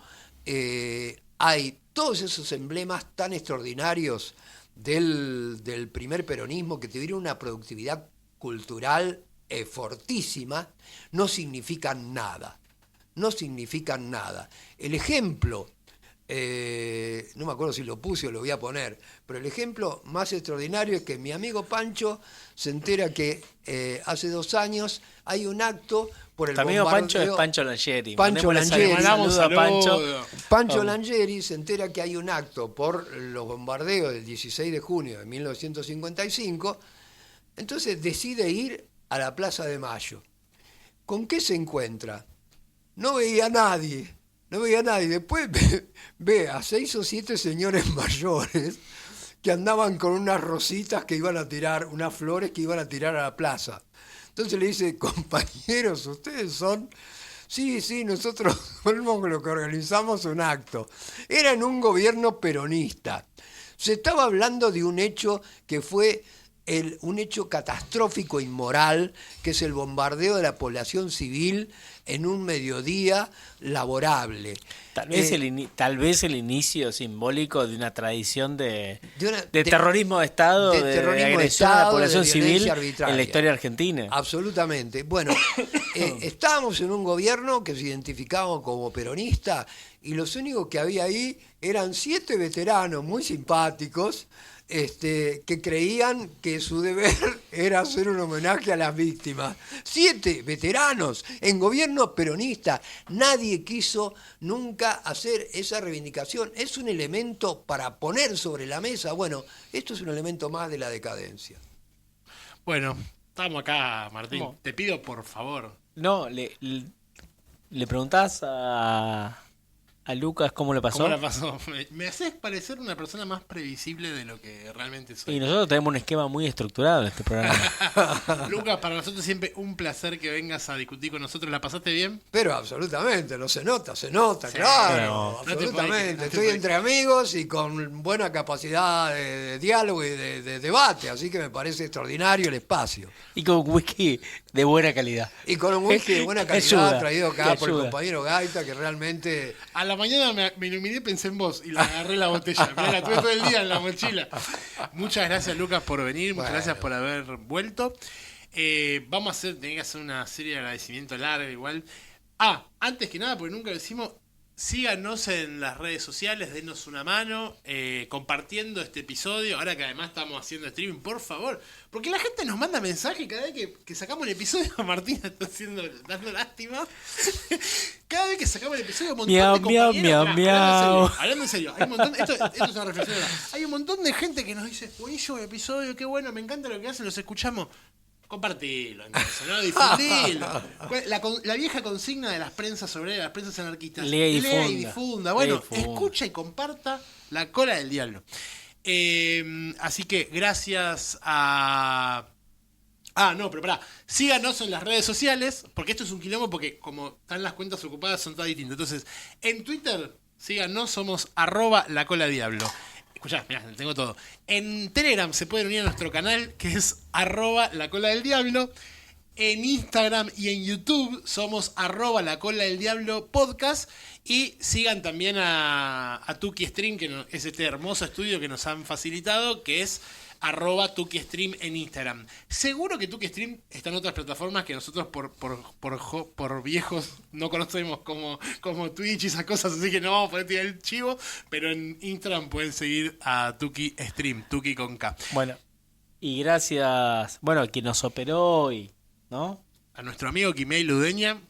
hay todos esos emblemas tan extraordinarios del primer peronismo que tuvieron una productividad cultural fortísima, no significan nada. No significan nada. El ejemplo, no me acuerdo si lo puse o lo voy a poner, pero el ejemplo más extraordinario es que mi amigo Pancho se entera que hace 2 años hay un acto por el bombardeo. Pancho es Pancho Langeri. Pancho Langeri. Saludo a Pancho. Pancho Langeri se entera que hay un acto por los bombardeos del 16 de junio de 1955, entonces decide ir a la Plaza de Mayo. ¿Con qué se encuentra? No veía a nadie. Después ve a 6 o 7 señores mayores que andaban con unas rositas que iban a tirar, unas flores que iban a tirar a la plaza. Entonces le dice, compañeros, ustedes son... Sí, nosotros somos los que organizamos un acto. Era en un gobierno peronista. Se estaba hablando de un hecho que fue un hecho catastrófico inmoral, que es el bombardeo de la población civil en un mediodía laborable. Tal vez el inicio simbólico de una tradición de terrorismo de Estado, de agresión a la población civil arbitraria en la historia argentina. Absolutamente. Bueno, estábamos en un gobierno que se identificaba como peronista y los únicos que había ahí eran 7 veteranos muy simpáticos, que creían que su deber era hacer un homenaje a las víctimas. 7 veteranos en gobierno peronista. Nadie quiso nunca hacer esa reivindicación. Es un elemento para poner sobre la mesa. Bueno, esto es un elemento más de la decadencia. Bueno, estamos acá, Martín. ¿Cómo? Te pido, por favor. No, le preguntás a ¿A Lucas cómo le pasó? ¿Cómo la pasó? Me haces parecer una persona más previsible de lo que realmente soy. Y nosotros tenemos un esquema muy estructurado en este programa. Lucas, para nosotros siempre un placer que vengas a discutir con nosotros. ¿La pasaste bien? Pero absolutamente, no se nota, Sí, claro, no te absolutamente. puede- no te Estoy puede- entre amigos y con buena capacidad de diálogo y de debate, así que me parece extraordinario el espacio. Y con whisky de buena calidad. Y con un whisky de buena calidad Ayuda, traído acá por el ayuda. compañero Gaita, que realmente... A la mañana me iluminé y pensé en vos y la agarré la botella. Mirá, la tuve todo el día en la mochila. Muchas gracias, Lucas, por venir. Muchas Bueno. gracias por haber vuelto. Vamos a tenía que hacer una serie de agradecimiento larga igual. Antes que nada, porque nunca lo decimos, síganos en las redes sociales, denos una mano, compartiendo este episodio. Ahora que además estamos haciendo streaming, por favor. Porque la gente nos manda mensajes cada vez que sacamos el episodio. Martín está dando lástima. Cada vez que sacamos el episodio, un montón Miau, de compañeros... miau, miau, Hablando en serio, hay un montón, esto es una reflexión. Hay un montón de gente que nos dice, buenísimo el episodio, qué bueno, me encanta lo que hacen, los escuchamos. Compartilo, entonces, ¿no? Difundilo. La vieja consigna de las prensas sobre las prensas anarquistas. Lea y Lea y difunda. difunda. Bueno, Lea y difunda. escucha y comparta La Cola del Diablo. Así que gracias a... no, pero pará. Síganos en las redes sociales, porque esto es un quilombo, porque como están las cuentas ocupadas son todas distintas. Entonces, en Twitter, síganos, somos @lacoladiablo. Escuchá, mirá, tengo todo. En Telegram se pueden unir a nuestro canal, que es @lacola del diablo. En Instagram y en YouTube somos @lacola del diablo podcast. Y sigan también a Tuki Stream, que es este hermoso estudio que nos han facilitado, que es @Tuki Stream en Instagram. Seguro que Tuki Stream está en otras plataformas que nosotros por viejos no conocemos como Twitch y esas cosas, así que no vamos a poder tirar el chivo, pero en Instagram pueden seguir a Tuki Stream, Tuki con K. Bueno, y gracias, bueno, a quien nos operó hoy, ¿no? A nuestro amigo Quimei Ludeña.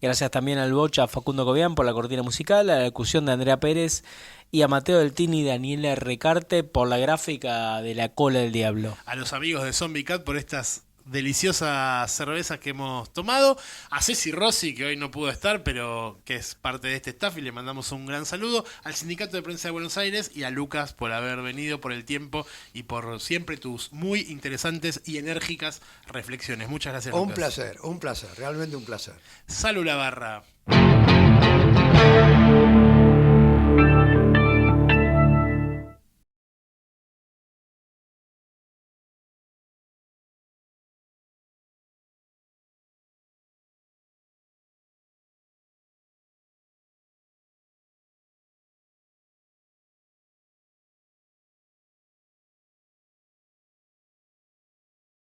Gracias también al Bocha Facundo Cobian por la cortina musical, a la locución de Andrea Pérez y a Mateo del Tini y Daniela Recarte por la gráfica de La Cola del Diablo. A los amigos de Zombie Cat por estas deliciosas cervezas que hemos tomado. A Ceci Rossi, que hoy no pudo estar, pero que es parte de este staff, y le mandamos un gran saludo. Al Sindicato de Prensa de Buenos Aires y a Lucas por haber venido, por el tiempo y por siempre tus muy interesantes y enérgicas reflexiones. Muchas gracias, Un Lucas. placer, realmente un placer. Salud la barra.